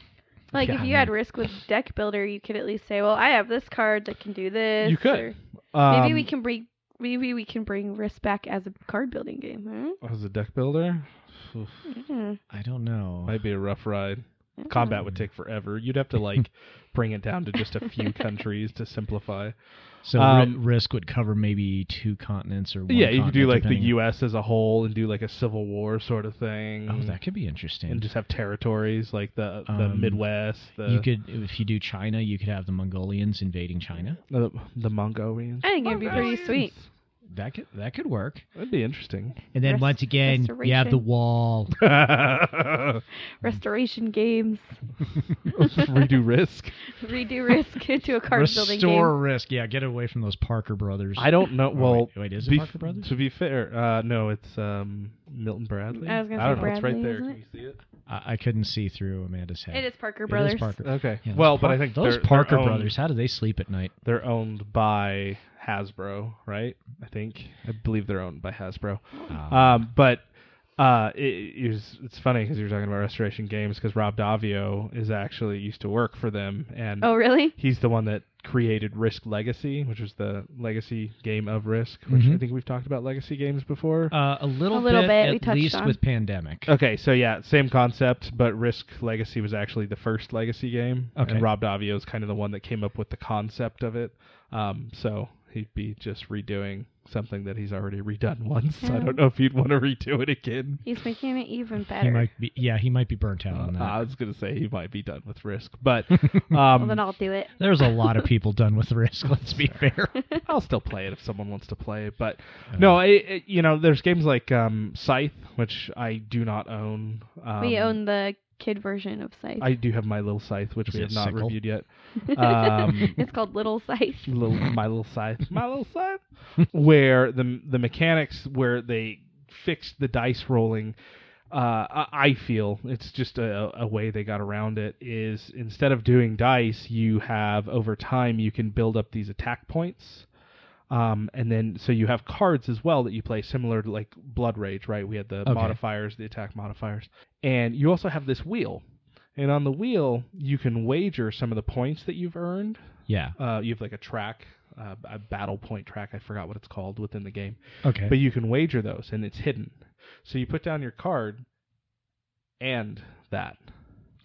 Like, Yeah, if I you had mean- Risk with Deck Builder, you could at least say, well, I have this card that can do this. You could. Or maybe we can bring Risk back as a card building game. As a deck builder? Oof, Hmm? I don't know. might be a rough ride. Combat would take forever. You'd have to like bring it down to just a few countries to simplify. So Risk would cover maybe 2 continents or 1 Yeah, you could do continent, like the depending- U.S. as a whole and do like a civil war sort of thing. Oh, that could be interesting. And just have territories like the Midwest. You could, if you do China, you could have the Mongolians invading China. the Mongolians. I think it'd be pretty sweet. That could work. That'd be interesting. And then once again, you have the wall. Restoration games. Redo Risk. Redo Risk into a card building game. Restore Risk. Yeah, get away from those Parker brothers. I don't know. Oh, Well, wait, is it Parker Brothers? To be fair, no, it's Milton Bradley. I was gonna don't say know. It's right Bradley, there. isn't Can it? you see it? I couldn't see through Amanda's head. It is Parker It Brothers. is Parker. Okay. Yeah, those Well, but I think those they're Parker owned- brothers, how do they sleep at night? They're owned by Hasbro, right? I believe they're owned by Hasbro. But it's funny because you're talking about Restoration Games because Rob Davio is actually used to work for them, and Oh, really? he's the one that created Risk Legacy, which was the legacy game of Risk, which I think we've talked about legacy games before. A little bit we at touched least on. with Pandemic. Okay, so yeah, same concept, but Risk Legacy was actually the first legacy game, Okay. and Rob Davio is kind of the one that came up with the concept of it. So he'd be just redoing something that he's already redone once. Yeah. I don't know if he'd want to redo it again. He's making it even better. He might be burnt out on that. I was gonna say he might be done with Risk, but Well, then I'll do it. There's a lot of people done with Risk. Let's be fair. I'll still play it if someone wants to play it. But no, there's games like Scythe, which I do not own. We own the kid version of Scythe. I do have my little Scythe, which Is we it have not sickle? reviewed yet. It's called Little Scythe. My little Scythe, where the mechanics where they fixed the dice rolling. I feel it's just a way they got around it is instead of doing dice, you have over time you can build up these attack points. And then, so you have cards as well that you play similar to like Blood Rage, right? We had the modifiers, the attack modifiers. And you also have this wheel. And on the wheel, you can wager some of the points that you've earned. Yeah. You have like a track, a battle point track. I forgot what it's called within the game. Okay. But you can wager those, and it's hidden. So you put down your card and that.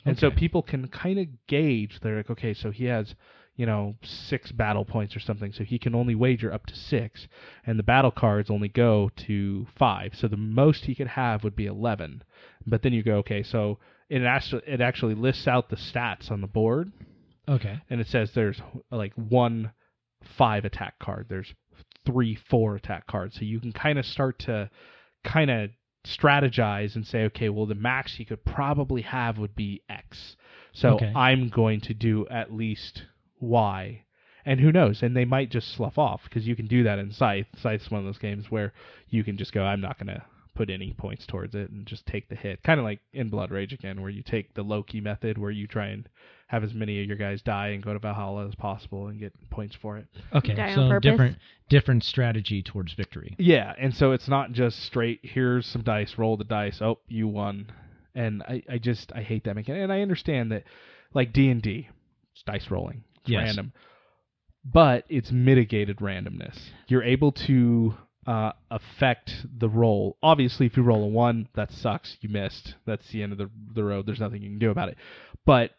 And so Okay. people can kind of gauge. They're like, okay, so he has 6 battle points or something, so he can only wager up to 6, and the battle cards only go to 5. So the most he could have would be 11. But then you go, okay, so it actually lists out the stats on the board, Okay. and it says there's like 1 5 attack card, there's 3 4 attack cards, so you can kind of start to kind of strategize and say, okay, well the max he could probably have would be X, so Okay. I'm going to do at least Y, and who knows, and they might just slough off, because you can do that in Scythe. Scythe's one of those games where you can just go, I'm not going to put any points towards it and just take the hit. Kind of like in Blood Rage again, where you take the Loki method, where you try and have as many of your guys die and go to Valhalla as possible and get points for it. Okay, Die on so purpose? different strategy towards victory. Yeah, and so it's not just straight, here's some dice, roll the dice, oh, you won. And I hate that mechanic. And I understand that, like D&D, it's dice rolling. It's Yes. random. But it's mitigated randomness. You're able to affect the roll. Obviously, if you roll a 1, that sucks. You missed. That's the end of the road. There's nothing you can do about it. But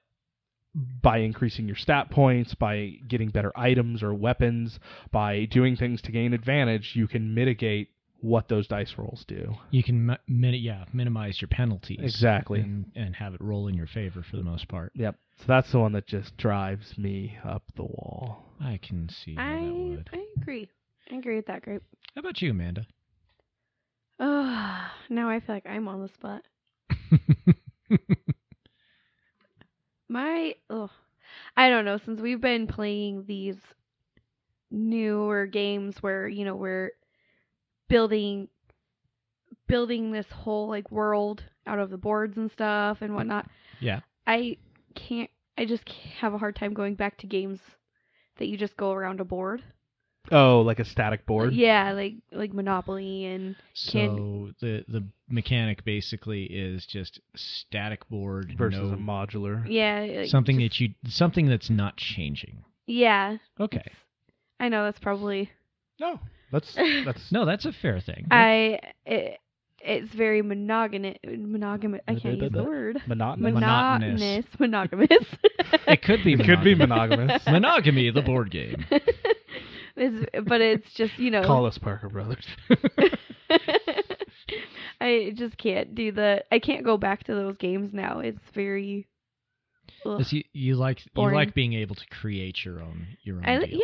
by increasing your stat points, by getting better items or weapons, by doing things to gain advantage, you can mitigate what those dice rolls do. You can minimize your penalties. Exactly. And have it roll in your favor for the most part. Yep. So that's the one that just drives me up the wall. I can see how that would. I agree. I agree with that, Grape. How about you, Amanda? Oh, now I feel like I'm on the spot. I don't know, since we've been playing these newer games where, you know, we're building this whole like world out of the boards and stuff and whatnot. Yeah. I just have a hard time going back to games that you just go around a board. Oh, like a static board? Yeah, like Monopoly and So the mechanic basically is just static board Versus a modular. yeah, like something just- something that's not changing. yeah. Okay. I know that's probably No. That's No, that's a fair thing. it's very monogamous. I can't use the word. monotonous. Monotonous. Monogamous. It could be It could be monogamous. monogamous. Monogamy, the board game. But it's just, you know. Call us Parker Brothers. I just can't do I can't go back to those games now. It's very. Ugh. You like Boring. being able to create your own deal.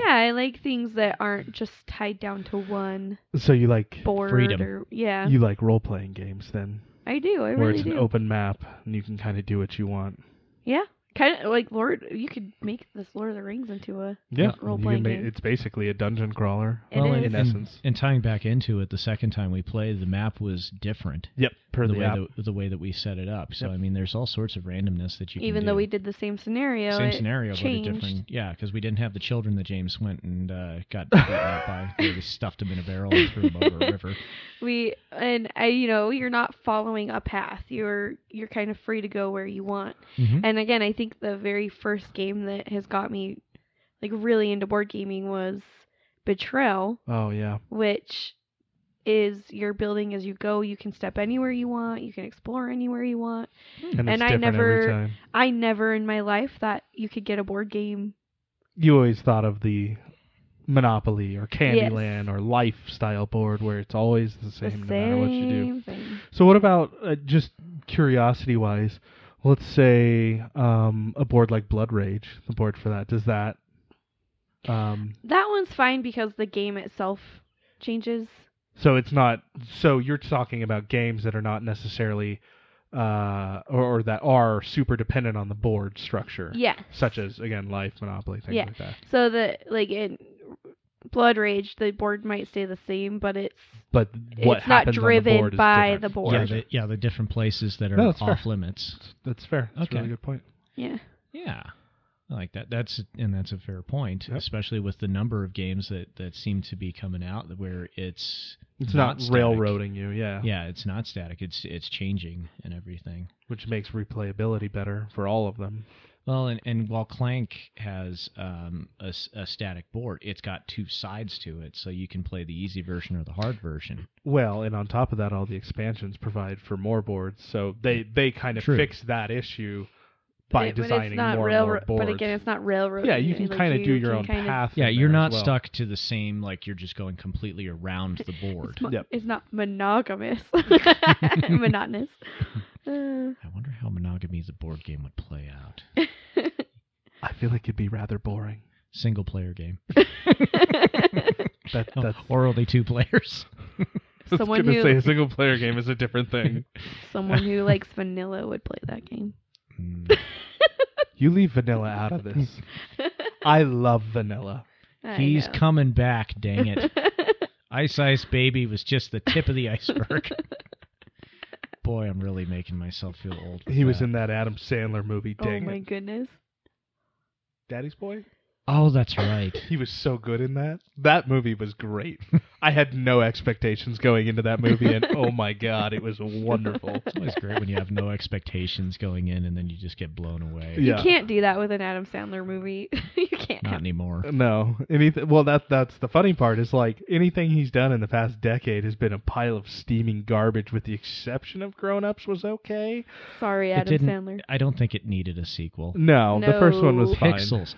I like things that aren't just tied down to one So you like board freedom. or yeah. you like role playing games then, I do. I where really it's an do. open map and you can kind of do what you want. Yeah, kind of like You could make this Lord of the Rings into a role-playing game. It's basically a dungeon crawler It Well, is. in essence. And tying back into it, the second time we played, the map was different. Yep, per the app. the way that we set it up. So Yep. I mean, there's all sorts of randomness that you can Even do. though we did the same scenario, Same it scenario, but a changed. different. Yeah, because we didn't have the children that James went and got beaten up by. We stuffed them in a barrel and threw them over a river. You're not following a path. You're kind of free to go where you want. Mm-hmm. And again, I think the very first game that has got me like really into board gaming was Betrayal, Oh yeah. which is you're building as you go. You can step anywhere you want. You can explore anywhere you want. And it's I different every time. I never in my life thought you could get a board game. You always thought of the Monopoly or Candyland or Lifestyle board where it's always the same no matter what you do. Thing. So what about just curiosity-wise? Let's say a board like Blood Rage, the board for that. Does that? That one's fine because the game itself changes. So it's not. So you're talking about games that are not necessarily, or that are super dependent on the board structure. Yes. Such as again, Life, Monopoly, things Yeah. like that. So in Blood Rage, the board might stay the same, but But what it's not happens driven on the board is by different. the board. The different places that are No, that's fair. off limits. That's fair. That's a really Okay. good point. Yeah. Yeah, I like that. That's a fair point, Yep. especially with the number of games that seem to be coming out where it's not static. railroading you. Yeah. Yeah, it's not static. It's changing and everything. Which makes replayability better for all of them. Well, and while Clank has a static board, it's got two sides to it, so you can play the easy version or the hard version. Well, and on top of that, all the expansions provide for more boards, so they kind of True. fix that issue by designing more and more boards. But again, it's not railroad. Yeah, you can kind of do your own path. Yeah, in you're there not as well. stuck to the same, like you're just going completely around the board. Yep. It's not monogamous. Monotonous. I wonder how Monogamy the board game would play out. I feel like it'd be rather boring. Single player game. That's Or only two players. I was Someone gonna who- say a single player game is a different thing. Someone who likes vanilla would play that game. Mm. You leave vanilla out of this. I love vanilla. I He's know. coming back, dang it. Ice Ice Baby was just the tip of the iceberg. Boy, I'm really making myself feel old. He was in that Adam Sandler movie. Oh Dang my it, goodness. Daddy's Boy. Oh, that's right. He was so good in that. That movie was great. I had no expectations going into that movie, and oh my god, it was wonderful. It's always great when you have no expectations going in and then you just get blown away. Yeah. You can't do that with an Adam Sandler movie. You can't. Not anymore. No, anything. Well, that's the funny part is like anything he's done in the past decade has been a pile of steaming garbage, with the exception of Grown Ups was okay. Sorry, It Adam didn't. Sandler. I don't think it needed a sequel. No, the first one was No. fine.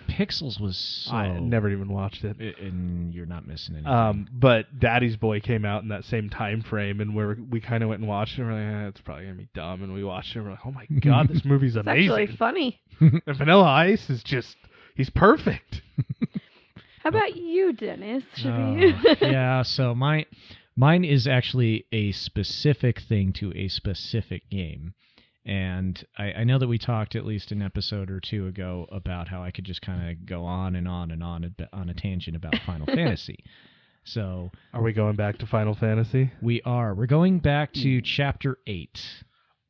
Pixels was so. I never even watched it. And you're not missing anything. But Daddy's Boy came out in that same time frame, and we kind of went and watched it. And we're like, it's probably gonna be dumb. And we watched it. And we're like, oh my god, this movie's It's amazing. actually funny. And Vanilla Ice is he's perfect. How about you, Dennis? Should Oh, we? yeah. So mine is actually a specific thing to a specific game. And I know that we talked at least an episode or two ago about how I could just kind of go on and on and on a tangent about Final Fantasy. So Are we going back to Final Fantasy? we're going back to Chapter 8.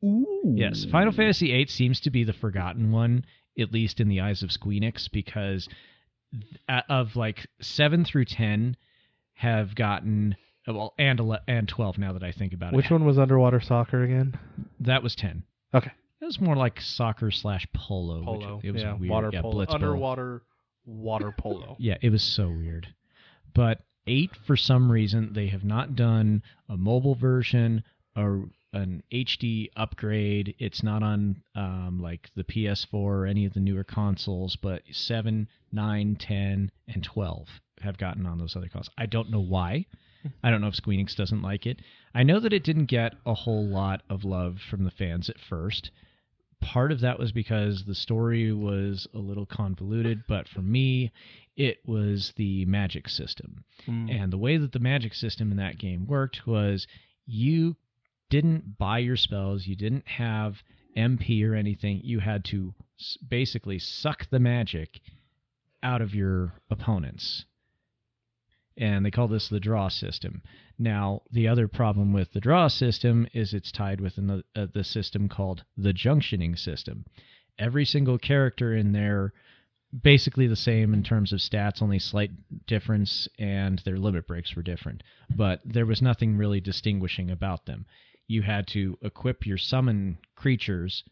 Ooh. Yes, Final Fantasy 8 seems to be the forgotten one, at least in the eyes of Squeenix, because of like 7 through 10 have gotten, well, and 12 now that I think about it. Which one was Underwater Soccer again? That was 10. Okay. It was more like soccer / polo. Polo. It was yeah, weird. water Yeah, polo. Blitzball. Underwater water polo. Yeah, it was so weird. But 8, for some reason, they have not done a mobile version or an HD upgrade. It's not on like the PS4 or any of the newer consoles, but 7, 9, 10, and 12 have gotten on those other consoles. I don't know why. I don't know if Squeenix doesn't like it. I know that it didn't get a whole lot of love from the fans at first. Part of that was because the story was a little convoluted, but for me, it was the magic system. And the way that the magic system in that game worked was you didn't buy your spells, you didn't have MP or anything. You had to basically suck the magic out of your opponents. And they call this the draw system. Now, the other problem with the draw system is it's tied with the system called the junctioning system. Every single character in there, basically the same in terms of stats, only slight difference, and their limit breaks were different. But there was nothing really distinguishing about them. You had to equip your summon creatures,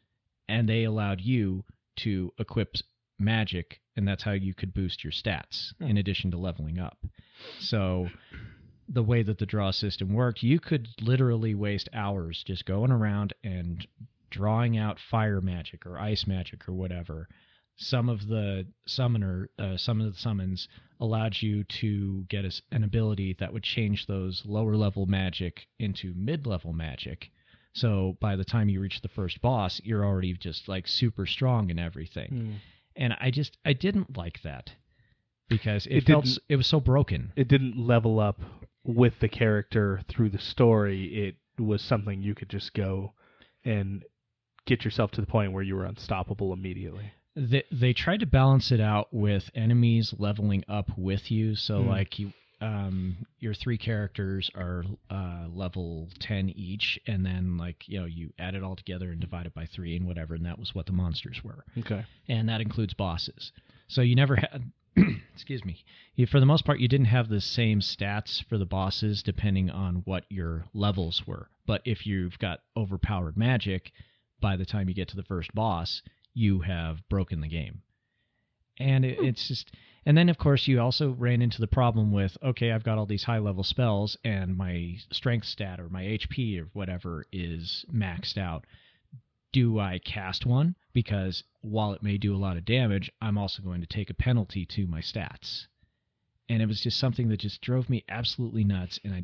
and they allowed you to equip magic, and that's how you could boost your stats in addition to leveling up. So the way that the draw system worked, you could literally waste hours just going around and drawing out fire magic or ice magic or whatever. Some of the summons allowed you to get an ability that would change those lower level magic into mid-level magic. So by the time you reach the first boss, you're already just like super strong and everything. And I didn't like that because it was so broken. It didn't level up with the character through the story. It was something you could just go and get yourself to the point where you were unstoppable immediately. They tried to balance it out with enemies leveling up with you. So like your 3 characters are level 10 each, and then you add it all together and divide it by 3 and whatever, and that was what the monsters were. Okay. And that includes bosses. So you never had excuse me. For the most part, you didn't have the same stats for the bosses depending on what your levels were. But if you've got overpowered magic, by the time you get to the first boss, you have broken the game. And it's just... And then, of course, you also ran into the problem with, okay, I've got all these high-level spells, and my strength stat or my HP or whatever is maxed out. Do I cast one? Because while it may do a lot of damage, I'm also going to take a penalty to my stats. And it was just something that just drove me absolutely nuts, and I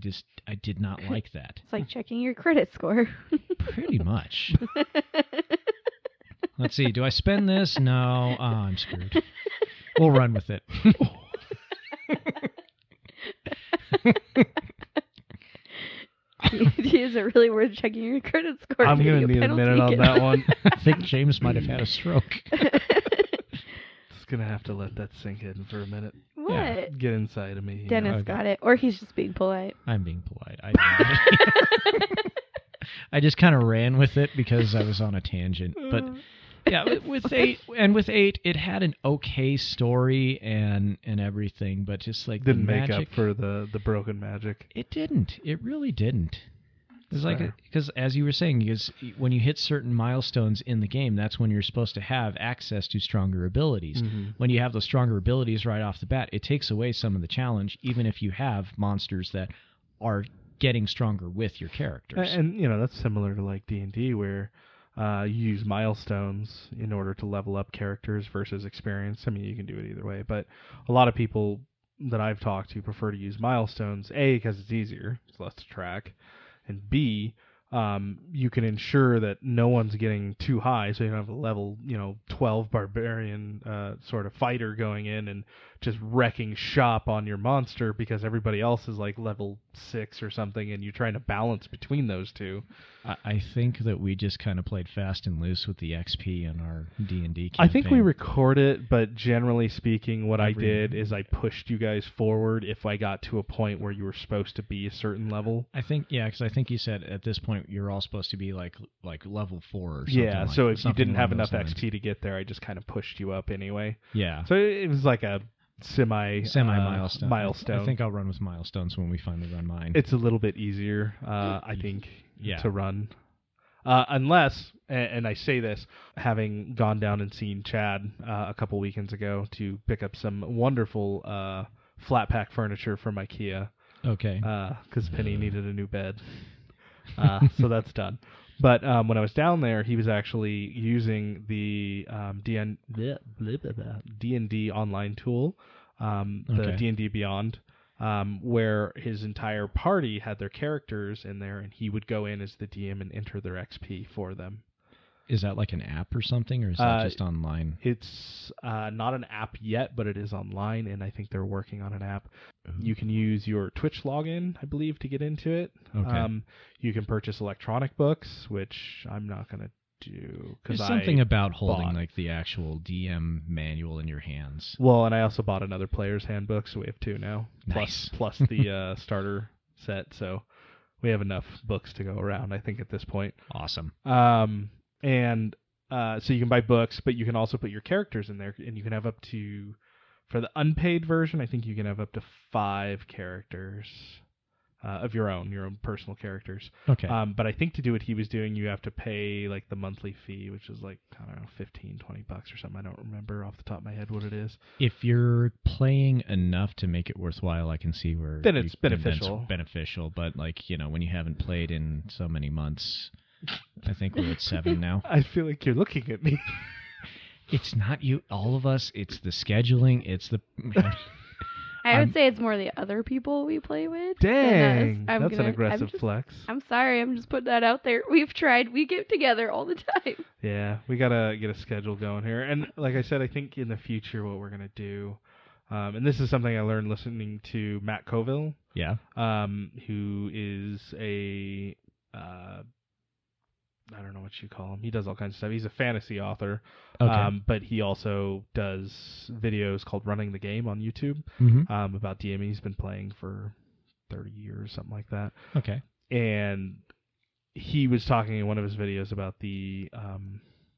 did not like that. It's like checking your credit score. Pretty much. Let's see, do I spend this? No. Oh, I'm screwed. We'll run with it. Is it really worth checking your credit score? I'm going to need a minute on that one. I think James might have had a stroke. Just going to have to let that sink in for a minute. What? Yeah. Get inside of me. Dennis got it. Or he's just being polite. I'm being polite. I just kind of ran with it because I was on a tangent. But yeah, with 8, it had an okay story and everything, but just like Didn't the make magic, up for the broken magic. It didn't. It really didn't. It's like Fair. because as you were saying, because when you hit certain milestones in the game, that's when you're supposed to have access to stronger abilities. Mm-hmm. When you have those stronger abilities right off the bat, it takes away some of the challenge, even if you have monsters that are getting stronger with your characters. And that's similar to like D&D, where you use milestones in order to level up characters versus experience. I mean, you can do it either way, but a lot of people that I've talked to prefer to use milestones. A, because it's easier, it's less to track. And B, you can ensure that no one's getting too high, so you don't have a level, 12 barbarian sort of fighter going in and just wrecking shop on your monster because everybody else is like level 6 or something, and you're trying to balance between those two. I think that we just kind of played fast and loose with the XP in our D&D campaign. I think we record it, but generally speaking, what I did is I pushed you guys forward if I got to a point where you were supposed to be a certain level. I think, because I think you said at this point you're all supposed to be like level 4 or something. Yeah, like, so if you something didn't have along enough those lines. XP to get there, I just kind of pushed you up anyway. Yeah. So it was like a semi milestone. milestone. I think I'll run with milestones when we finally run mine. It's a little bit easier, I think, Yeah. to run. Unless, and I say this, having gone down and seen Chad a couple weekends ago to pick up some wonderful flat pack furniture from IKEA, Okay. because Penny needed a new bed. So that's done. But when I was down there, he was actually using the D&D online tool, the Okay. D&D Beyond, where his entire party had their characters in there, and he would go in as the DM and enter their XP for them. Is that like an app or something, or is that just online? It's not an app yet, but it is online, and I think they're working on an app. Ooh. You can use your Twitch login, I believe, to get into it. Okay. You can purchase electronic books, which I'm not going to do. There's something about holding like the actual DM manual in your hands. Well, and I also bought another player's handbook, so we have 2 now. Nice. Plus the starter set, so we have enough books to go around, I think, at this point. Awesome. And so you can buy books, but you can also put your characters in there, and you can have up to, for the unpaid version, I think you can have up to 5 characters of your own personal characters. Okay. But I think to do what he was doing, you have to pay like the monthly fee, which is like, I don't know, $15-20 or something. I don't remember off the top of my head what it is. If you're playing enough to make it worthwhile, I can see where Then it's beneficial. It's beneficial, but like, when you haven't played in so many months, I think we're at 7 now. I feel like you're looking at me. It's not you, all of us. It's the scheduling. It's the. I would say it's more the other people we play with. Dang, than us. that's an aggressive flex. I'm sorry, I'm just putting that out there. We've tried. We get together all the time. Yeah, we gotta get a schedule going here. And like I said, I think in the future what we're gonna do, and this is something I learned listening to Matt Colville. Yeah. Who is a I don't know what you call him. He does all kinds of stuff. He's a fantasy author. Okay. But he also does videos called Running the Game on YouTube, about DMing. He's been playing for 30 years, something like that. Okay. And he was talking in one of his videos about the,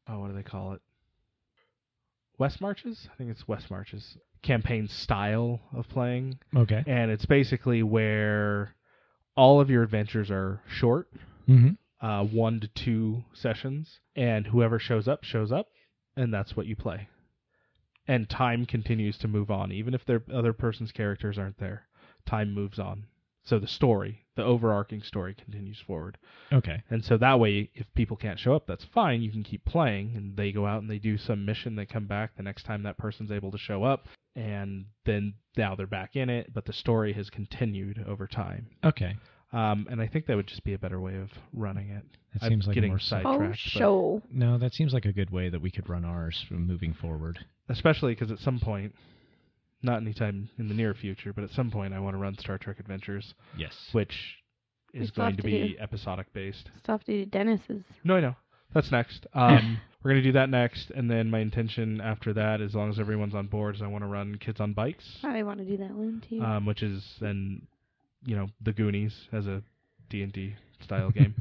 what do they call it? West Marches? I think it's West Marches. Campaign style of playing. Okay. And it's basically where all of your adventures are short. 1 to 2 sessions, and whoever shows up, and that's what you play. And time continues to move on, even if the other person's characters aren't there. Time moves on. So the story, the overarching story, continues forward. Okay. And so that way, if people can't show up, that's fine. You can keep playing, and they go out and they do some mission. They come back the next time that person's able to show up, and then now they're back in it, but the story has continued over time. Okay. And I think that would just be a better way of running it. That seems like getting more sidetracked. show. No, that seems like a good way that we could run ours from moving forward. Especially because at some point, not anytime in the near future, but at some point I want to run Star Trek Adventures. Yes. Which is going to be episodic based. Stuff to do Dennis's. No, I know. That's next. We're going to do that next, and then my intention after that, as long as everyone's on board, is I want to run Kids on Bikes. I want to do that one too. Which is then, the Goonies as a D&D style game.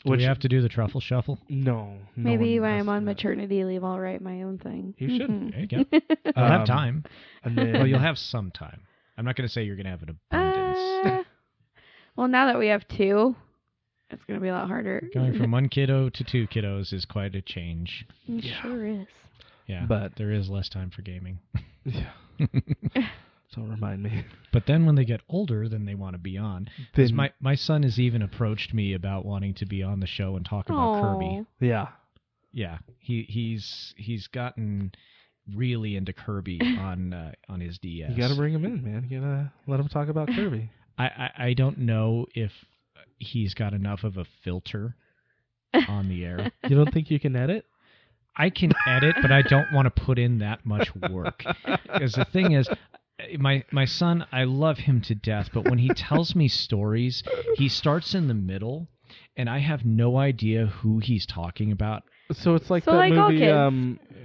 Do we have to do the truffle shuffle? No. Maybe one when has I'm to on do that. maternity leave, I'll write my own thing. You should. Mhm. There you go. You'll have time. And then, Well, you'll have some time. I'm not going to say you're going to have an abundance. Well, now that we have 2, it's going to be a lot harder. Going from 1 kiddo to 2 kiddos is quite a change. It sure is. Yeah, But- there is less time for gaming. Yeah. Don't remind me. But then when they get older, then they want to be on. 'Cause Then, my son has even approached me about wanting to be on the show and talk about Kirby. yeah. Yeah, he's gotten really into Kirby on his DS. You got to bring him in, man. You got to let him talk about Kirby. I don't know if he's got enough of a filter on the air. You don't think you can edit? I can edit, but I don't want to put in that much work. Because the thing is, my son, I love him to death, but when he tells me stories, he starts in the middle, and I have no idea who he's talking about. So it's like So that like all movie,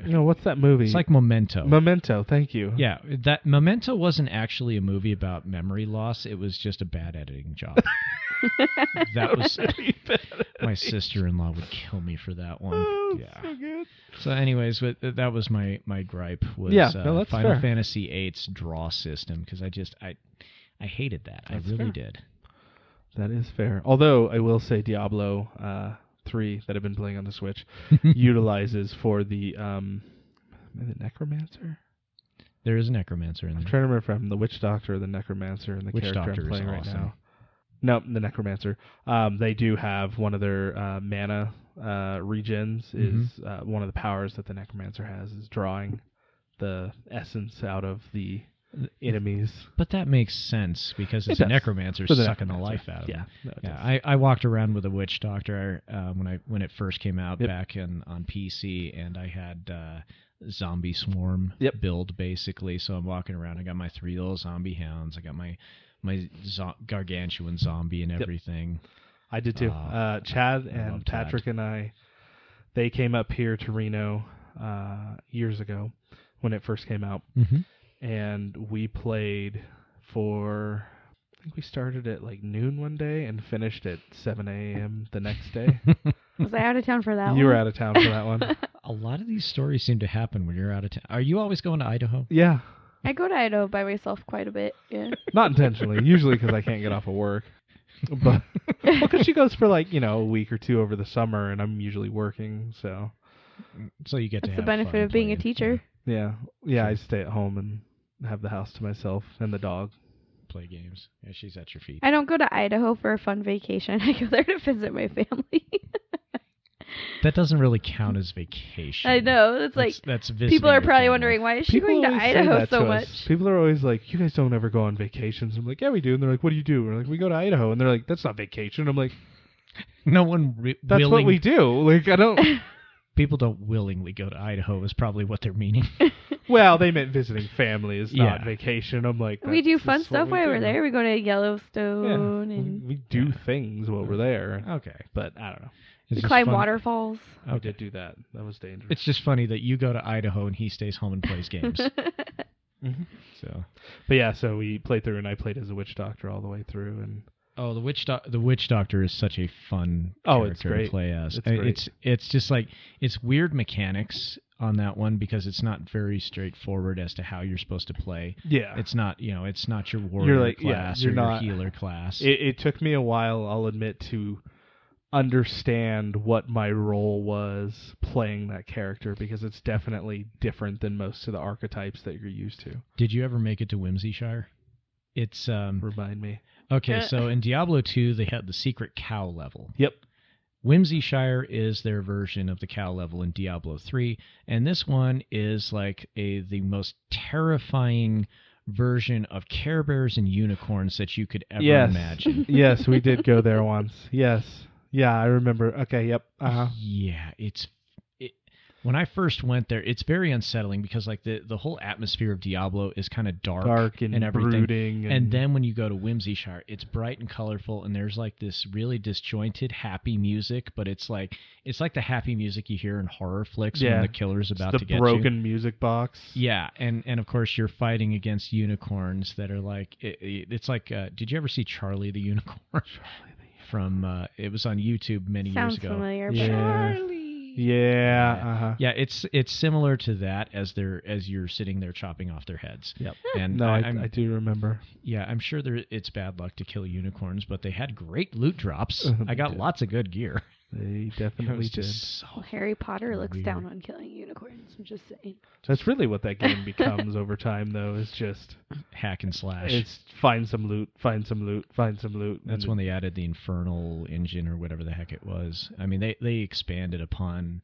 kids. what's that movie? It's like Memento. Memento, thank you. Yeah, that Memento wasn't actually a movie about memory loss. It was just a bad editing job. That was my sister-in-law would kill me for that one. Oh, Yeah. so good. So, anyways, but that was my gripe was Yeah, no, that's Final fair. Fantasy VIII's draw system because I hated that. That's I really fair. did. That is fair. Although I will say Diablo 3 that I've been playing on the Switch utilizes for the Necromancer. There is a necromancer in I'm there. trying to remember if I'm the Witch Doctor or the Necromancer in the Witch character Doctor I'm is playing right awesome. now. No, the Necromancer. They do have one of their mana regens is one of the powers that the Necromancer has is drawing the essence out of the enemies. But that makes sense because It it's a does. necromancer For the sucking the Necromancer. life out of Yeah. him. No, it Yeah, does. I walked around with a Witch Doctor when it first came out Yep. back on PC, and I had zombie swarm Yep. build basically. So I'm walking around. I got my 3 little zombie hounds. I got my gargantuan zombie and Yep. everything. I did too. Chad love and Chad. Patrick and I, they came up here to Reno years ago when it first came out, Mm-hmm. and we played for. I think we started at like noon one day and finished at 7 a.m. the next day. Was I out of town for that one? You were out of town for that one. A lot of these stories seem to happen when you're out of town. Are you always going to Idaho? Yeah, I go to Idaho by myself quite a bit. Yeah. not intentionally. Usually because I can't get off of work. But because she goes for like a week or 2 over the summer, and I'm usually working. So So you get to That's the have benefit fun of being a playing. teacher. yeah, I stay at home and have the house to myself and the dog. Play games. Yeah, she's at your feet. I don't go to Idaho for a fun vacation. I go there to visit my family. That doesn't really count as vacation. I know. It's like that's visiting people are your probably family. wondering why is she People going to always say Idaho that so to much? us. People are always like, "You guys don't ever go on vacations." I'm like, "Yeah, we do." And they're like, "What do you do?" We're like, "We go to Idaho." And they're like, "That's not vacation." I'm like, No one "That's what we do." Like, I don't. People don't willingly go to Idaho is probably what they're meaning. Well, they meant visiting family is not Yeah. vacation. I'm like, We do "That's fun just what stuff we while we're do." there. We go to Yeah, Yellowstone and we do things while we're there. Okay. But I don't know. It's we just climb fun- waterfalls. I Okay. did do that. That was dangerous. It's just funny that you go to Idaho and he stays home and plays games. Mhm. So, But yeah, so we played through, and I played as a witch doctor all the way through, and the witch doctor is such a fun Oh, it's character great. to play as. It's great. It's just like it's weird mechanics on that one because it's not very straightforward as to how you're supposed to play. yeah, It's not it's not your warrior like- yeah, class you're or not- your healer class. It took me a while, I'll admit, to understand what my role was playing that character because it's definitely different than most of the archetypes that you're used to. Did you ever make it to Whimsyshire? It's Remind me. okay. So in Diablo 2, they had the secret cow level. Yep. Whimsyshire is their version of the cow level in Diablo 3, and this one is like the most terrifying version of Care Bears and unicorns that you could ever Yes. imagine. Yes, we did go there once. Yes. Yeah, I remember. Okay, yep. Uh-huh. Yeah, when I first went there, it's very unsettling because like the whole atmosphere of Diablo is kind of Dark and everything. brooding. And then when you go to Whimsyshire, it's bright and colorful, and there's like this really disjointed, happy music, but it's like the happy music you hear in horror flicks when the killer's about the to get broken music box. you. Yeah, and of course you're fighting against unicorns that are like it's like. Did you ever see Charlie the Unicorn? from it was on YouTube many Sounds years ago. familiar. Yeah. Charlie. Yeah. Uh-huh. Yeah, it's similar to that as you're sitting there chopping off their heads. Yep. And No, I do remember. yeah, I'm sure it's bad luck to kill unicorns, but they had great loot drops. I They got did. lots of good gear. They It definitely was did. just so Well, Harry Potter looks weird. down on killing unicorns. I'm just saying. That's really what that game becomes over time, though. Is just hack and slash. it's find some loot, find some loot, find some loot. That's and when they added the Infernal engine or whatever the heck it was. I mean, they expanded upon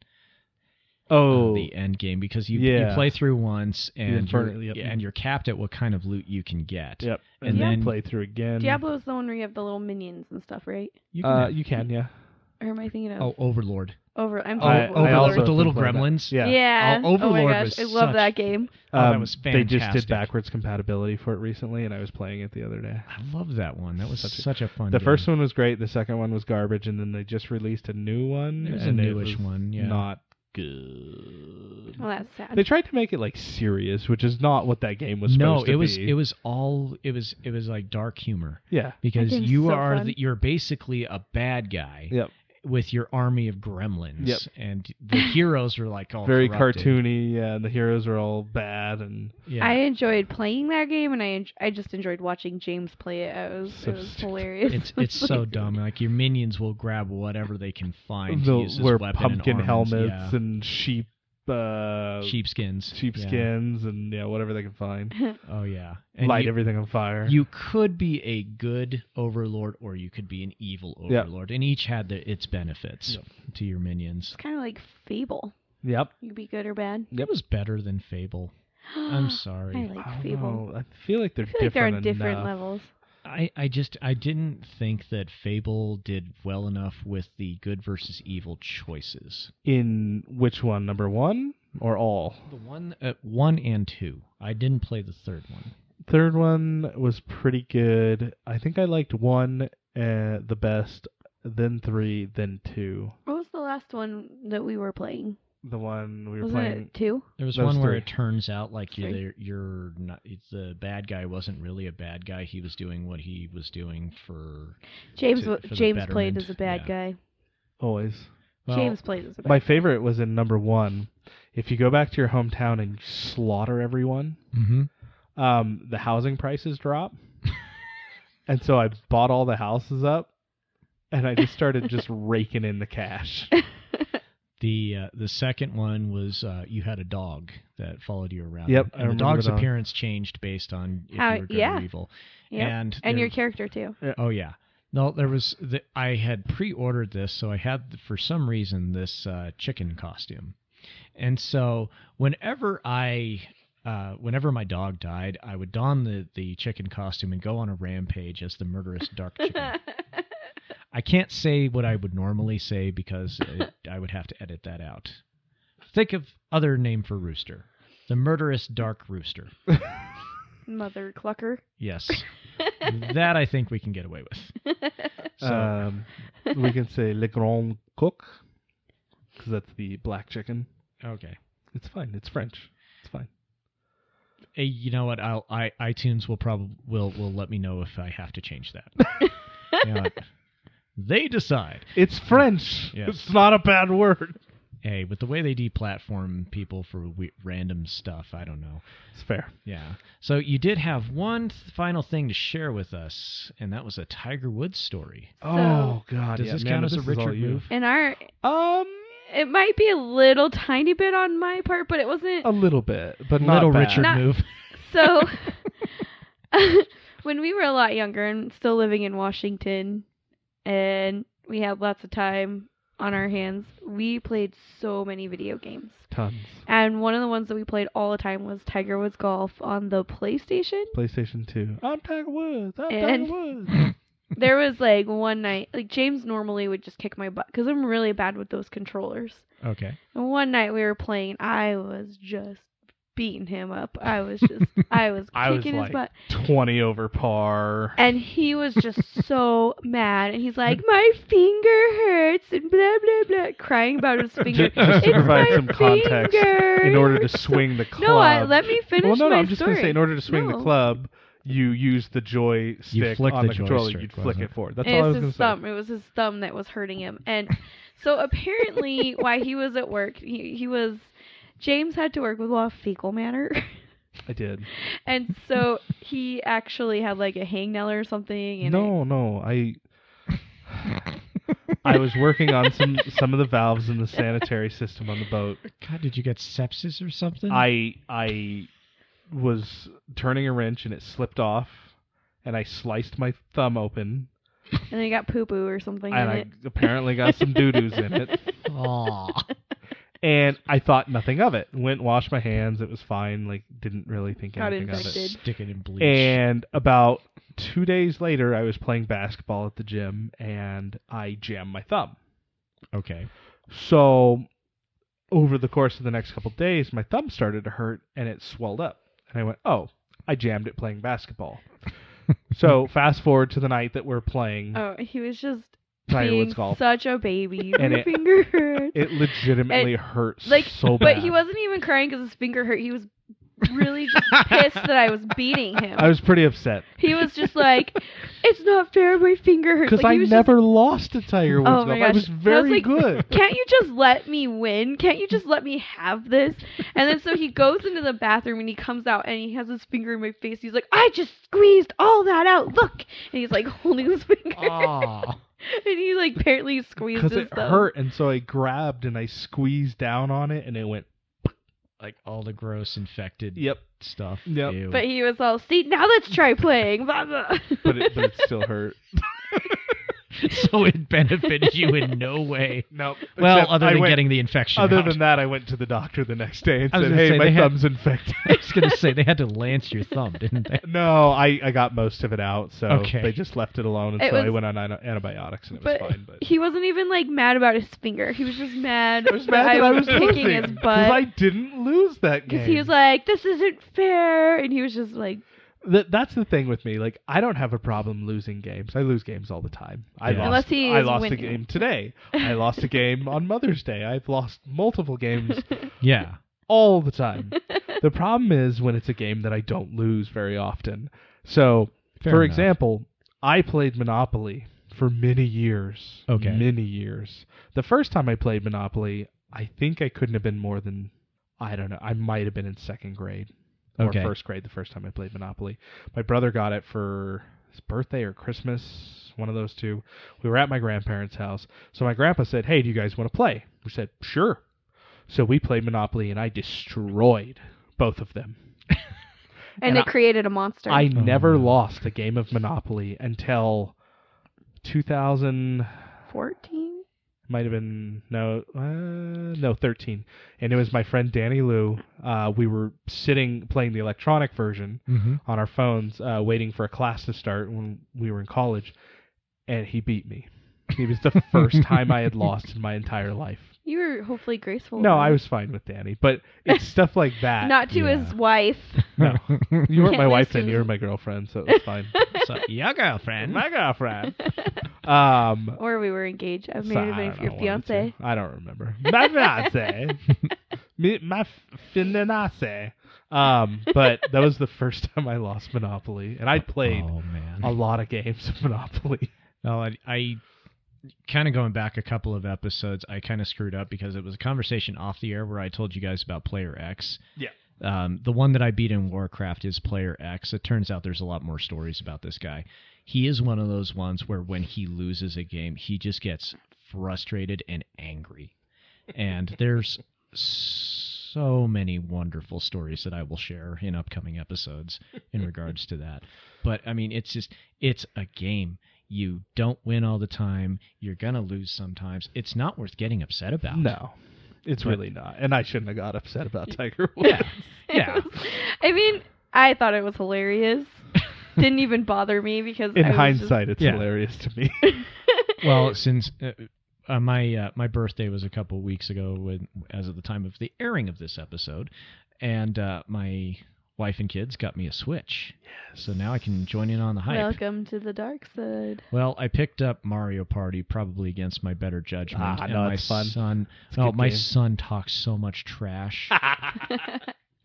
the end game because you play through once and Infernal, yep. and you're capped at what kind of loot you can get. Yep. And And then then play through again. Diablo is the one where you have the little minions and stuff, right? You can You can, yeah. Or am I thinking of Overlord. I'm I thinking of also Overlord. with the little played that. gremlins. Yeah. Yeah. Oh, Overlord oh my gosh, was I love such- that game. Oh, that was They just did fantastic. backwards compatibility for it recently, and I was playing it the other day. I love that one. That was such a fun The game. first one was great. The second one was garbage, and then they just released a new one. It was a and newish it was one, yeah. Not good. Well, that's sad. They tried to make it like serious, which is not what that game was No, supposed to be. it was like dark humor Yeah. because game's you so are fun. you're basically a bad guy. Yep. With your army of gremlins, Yep. and the heroes are like all Very corrupted. cartoony. Yeah, and the heroes are all bad, and Yeah. I enjoyed playing that game, and I just enjoyed watching James play it. So It was stupid. hilarious. It's so dumb. Like your minions will grab whatever they can find to use they'll as wear weapon pumpkin and armaments. helmets Yeah. and Sheepskins. Yeah. sheepskins, and whatever they can find. Oh yeah. And Light you, everything on fire. you could be a good overlord or you could be an evil Yep. overlord, and each had its benefits Yep. to your minions. It's kind of like Fable. Yep. You could be good or bad. It was better than Fable. I'm sorry. I like I don't Fable. know. I feel like they're I feel like they're on different different enough. levels. I didn't think that Fable did well enough with the good versus evil choices. In which one? Number one or all? The one and two. I didn't play the third one. Third one was pretty good. I think I liked one the best, then three, then two. What was the last one that we were playing? The one we were Wasn't playing. it 2? There was Those one where three. it turns out like Three. you're not. The bad guy wasn't really a bad guy. He was doing what he was doing for. James for the James played betterment, as a bad yeah. guy. Always. Well, James played as a bad My guy. favorite was in number one. If you go back to your hometown and slaughter everyone, the housing prices drop. And so I bought all the houses up, and I just started just raking in the cash. The second one was you had a dog that followed you around. Yep, I and the remember dog's the dog. appearance changed based on if How- you were good yeah. or evil. Yep. And And there- your character too. Oh yeah. No, there was. I had pre-ordered this, so I had for some reason this chicken costume, and so whenever my dog died, I would don the chicken costume and go on a rampage as the murderous dark chicken. I can't say what I would normally say because I would have to edit that out. Think of other name for rooster. The murderous dark rooster. Mother clucker. Yes. That I think we can get away with. So, We can say Le Grand Coq, because that's the black chicken. okay. It's fine. It's French. It's fine. Hey, you know what? iTunes will let me know if I have to change that. You know what? They decide. It's French. Yes. It's not a bad word. Hey, with the way they deplatform people for random stuff, I don't know. It's fair. Yeah. So you did have one final thing to share with us, and that was a Tiger Woods story. Oh God! Does yeah, this man, count as a this is all Richard you. move? And Um, it might be a little tiny bit on my part, but it wasn't. a little bit, but not Little bad. Richard Not- move. So, when we were a lot younger and still living in Washington, and we had lots of time on our hands, we played so many video games. Tons. And one of the ones that we played all the time was Tiger Woods Golf on the PlayStation. PlayStation 2. I'm Tiger Woods. I'm And- Tiger Woods. There was like one night, like James normally would just kick my butt because I'm really bad with those controllers. Okay. And one night we were playing, I was just beating him up. I was kicking his like butt. 20 over par. And he was just so mad. And he's like, my finger hurts and blah, blah, blah, crying about his finger. Just to It's provide my some context, finger. in order to swing the club. No, let me finish well, no, my I'm just story. going to say, in order to swing the No. club, you use the joystick flick on the the controller. joystick, You'd flick wasn't it forward. That's And all I it's was going his to say. thumb. It was his thumb that was hurting him. And so apparently, while he was at work, James had to work with a lot of fecal matter. I did. And so he actually had like a hangnail or something. And No. I was working on some of the valves in the sanitary system on the boat. God, did you get sepsis or something? I was turning a wrench and it slipped off, and I sliced my thumb open, and then he got poo-poo or something and in I it. apparently got some doo-doos in it. Aw. And I thought nothing of it. Went and washed my hands. It was fine. Like, didn't really think Got anything of infected. it. Stick it in bleach. And about 2 days later, I was playing basketball at the gym, and I jammed my thumb. Okay. So over the course of the next couple of days, my thumb started to hurt, and it swelled up. And I went, oh, I jammed it playing basketball. So fast forward to the night that we're playing Oh, he was just Tiger being Woods golf. such a baby. And My finger hurts. It legitimately hurt Like, so bad. but he wasn't even crying because his finger hurt. He was really just pissed that I was beating him. I was pretty upset. He was just like, it's not fair, my finger hurts. Because Like, I he was never lost to Tiger Woods Oh golf. my I gosh. was I was very like, good. Can't you just let me win? Can't you just let me have this? And then so he goes into the bathroom and he comes out and he has his finger in my face. He's like, I just squeezed all that out. Look. And he's like holding his finger. Aw. And he like apparently squeezed Because his it thumb. hurt, and so I grabbed and I squeezed down on it, and it went, Like all the gross infected yep. stuff. Yep. Ew. But he was all, see, now let's try playing. Blah, blah. But it still hurt. So it benefited you in no way. Nope. Well, Except other I than went- getting the infection Other out. than that, I went to the doctor the next day and I was said, gonna hey, say, my they had- thumb's infected. I was going to say, they had to lance your thumb, didn't they? No, I got most of it out, so Okay. they just left it alone, and It so I was- went on antibiotics, and it But was fine. But he wasn't even like mad about his finger. He was just mad, I was mad that I I was was kicking losing, his because butt. I didn't lose that game. Because he was like, this isn't fair. And he was just like, That's the thing with me. Like, I don't have a problem losing games. I lose games all the time. I Yeah. Unless he I is lost a winning. game today. I lost a game on Mother's Day. I've lost multiple games Yeah. all the time. The problem is when it's a game that I don't lose very often. So, Fair for enough. example, I played Monopoly for many years. Okay. Many years. The first time I played Monopoly, I think I couldn't have been more than, I don't know, I might have been in second grade. Or Okay. first grade the first time I played Monopoly. My brother got it for his birthday or Christmas, one of those two. We were at my grandparents' house. So my grandpa said, hey, do you guys want to play? We said, sure. So we played Monopoly, and I destroyed both of them. and And it created a monster. I never no. lost a game of Monopoly until 2000... 14? Might have been 13, and it was my friend Danny Lou. We were sitting playing the electronic version Mm-hmm. on our phones, waiting for a class to start when we were in college, and he beat me. It was the first time I had lost in my entire life. You were hopefully graceful. No, about I it. was fine with Danny, but it's stuff like that. Not to Yeah. his wife. No, you weren't Can't my wife lose then. to- You were my girlfriend, so it was fine. So, your girlfriend. My girlfriend. Or we were engaged. I may have I been don't your know, one of the fiance. two. I don't remember. My fiance. My fiance. But that was the first time I lost Monopoly, and I played Oh, man. a lot of games of Monopoly. No, I kind of going back a couple of episodes, I kind of screwed up because it was a conversation off the air where I told you guys about Player X. Yeah. The one that I beat in Warcraft is Player X. It turns out there's a lot more stories about this guy. He is one of those ones where when he loses a game, he just gets frustrated and angry. And there's so many wonderful stories that I will share in upcoming episodes in regards to that. But, I mean, it's a game. You don't win all the time. You're going to lose sometimes. It's not worth getting upset about. No, it's But- really not. And I shouldn't have got upset about Tiger Woods. Yeah. Yeah. I mean, I thought it was hilarious. Didn't even bother me because In I was hindsight, it's Yeah. hilarious to me. Well, since my birthday was a couple weeks ago, as of the time of the airing of this episode, and my wife and kids got me a Switch. Yes. So now I can join in on the hype. Welcome to the dark side. Well, I picked up Mario Party probably against my better judgment. Ah, and no, my it's fun. son, It's a good my game. son talks so much trash.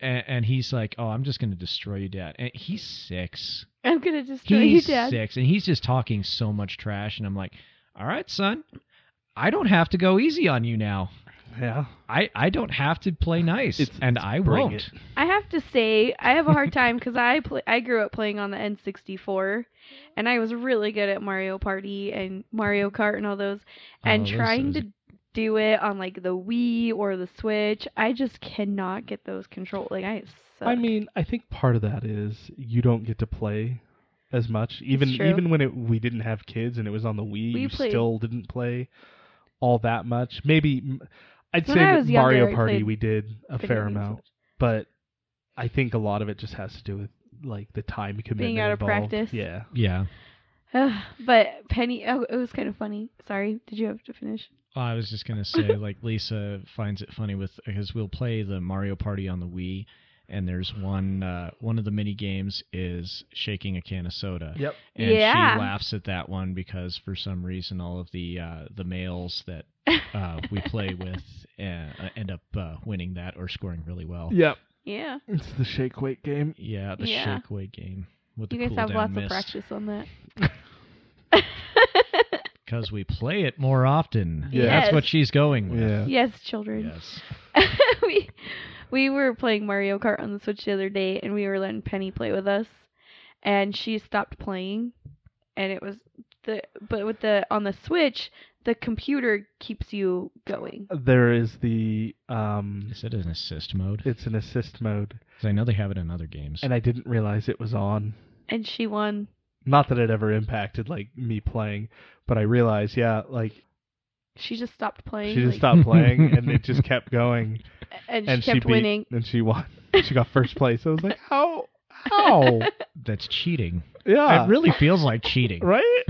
And he's like, "Oh, I'm just going to destroy you, Dad." And he's 6. I'm gonna destroy He's you, Dad. 6, and he's just talking so much trash. And I'm like, "All right, son, I don't have to go easy on you now. Yeah. I don't have to play nice, and I bring won't." it. I have to say, I have a hard time because I grew up playing on the N64, and I was really good at Mario Party and Mario Kart and all those. And trying to do it on like the Wii or the Switch, I just cannot get those control. Like I suck. I mean, I think part of that is you don't get to play as much. It's true. Even when we didn't have kids and it was on the Wii, you played- still didn't play all that much. Maybe I'd When say I that was younger, Mario I Party played we did a video fair games amount, much. but I think a lot of it just has to do with like the time commitment Being out of involved. practice. Yeah. Yeah. But Penny, it was kind of funny. Sorry, did you have to finish? Well, I was just going to say, like, Lisa finds it funny because we'll play the Mario Party on the Wii, and there's one of the mini games is shaking a can of soda. Yep. And Yeah. she laughs at that one because for some reason all of the males that we play with end up winning that or scoring really well. Yep. Yeah. It's the shake weight game. Yeah, the Yeah. shake weight game with the You guys cool have down lots mist. of practice on that. Because we play it more often. Yeah. That's what Yes. she's going with. Yeah. Yes, children. Yes. we were playing Mario Kart on the Switch the other day, and we were letting Penny play with us, and she stopped playing, and it was on the Switch, the computer keeps you going. There is the Is it an assist mode? it's an assist mode, 'Cause I know they have it in other games. and I didn't realize it was on. And she won. Not that it ever impacted like me playing, but I realized, like She just stopped playing. she just like, stopped playing, and it just kept going, and and she kept winning. and she won. She got first place. I was like, how? That's cheating. Yeah, It really feels like cheating. right?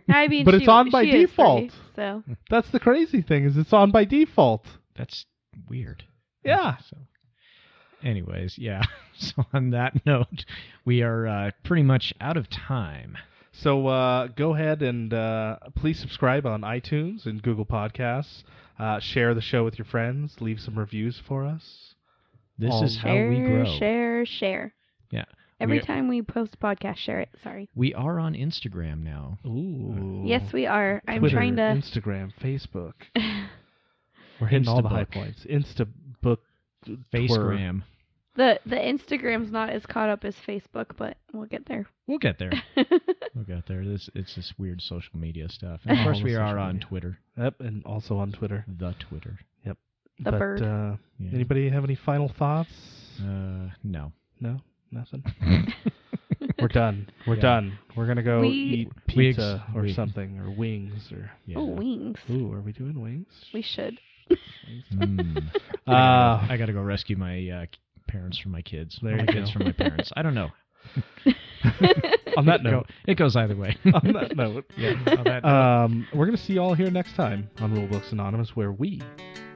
I mean, But it's on by she is default. pretty, so That's the crazy thing, is it's on by default. That's weird. Yeah. So, anyways, yeah. So on that note, we are pretty much out of time. So go ahead and please subscribe on iTunes and Google Podcasts. Share the show with your friends. Leave some reviews for us. This All is how we grow. share. Yeah. Every We're- time we post a podcast, share it. Sorry. We are on Instagram now. Ooh. Yes, we are. I'm Twitter, trying to. Instagram, Facebook. We're hitting all the high Instabook. points. Instabook. Facegram. The Instagram's not as caught up as Facebook, but we'll get there. We'll get there. We'll get there. It's this weird social media stuff. And of All course, the we social are on media. Twitter. Yep, and also on Twitter. The Twitter. The bird. Yeah. Anybody have any final thoughts? No. No? Nothing? We're done. We're Yeah. done. We're going to go eat we ex- pizza or we- something, or wings, or... Yeah. Oh, wings. Ooh, are we doing wings? We should. Mm. Uh, I gotta go rescue my parents from my kids. There Or my you kids go. from my parents. I don't know. on that note, It goes either way. on that note, Yeah. On that note. we're going to see you all here next time on Rulebooks Anonymous, where we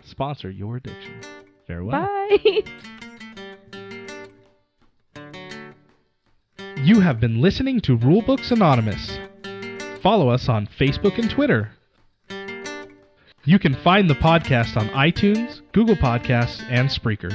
sponsor your addiction. Farewell. Bye. You have been listening to Rulebooks Anonymous. Follow us on Facebook and Twitter. You can find the podcast on iTunes, Google Podcasts, and Spreaker.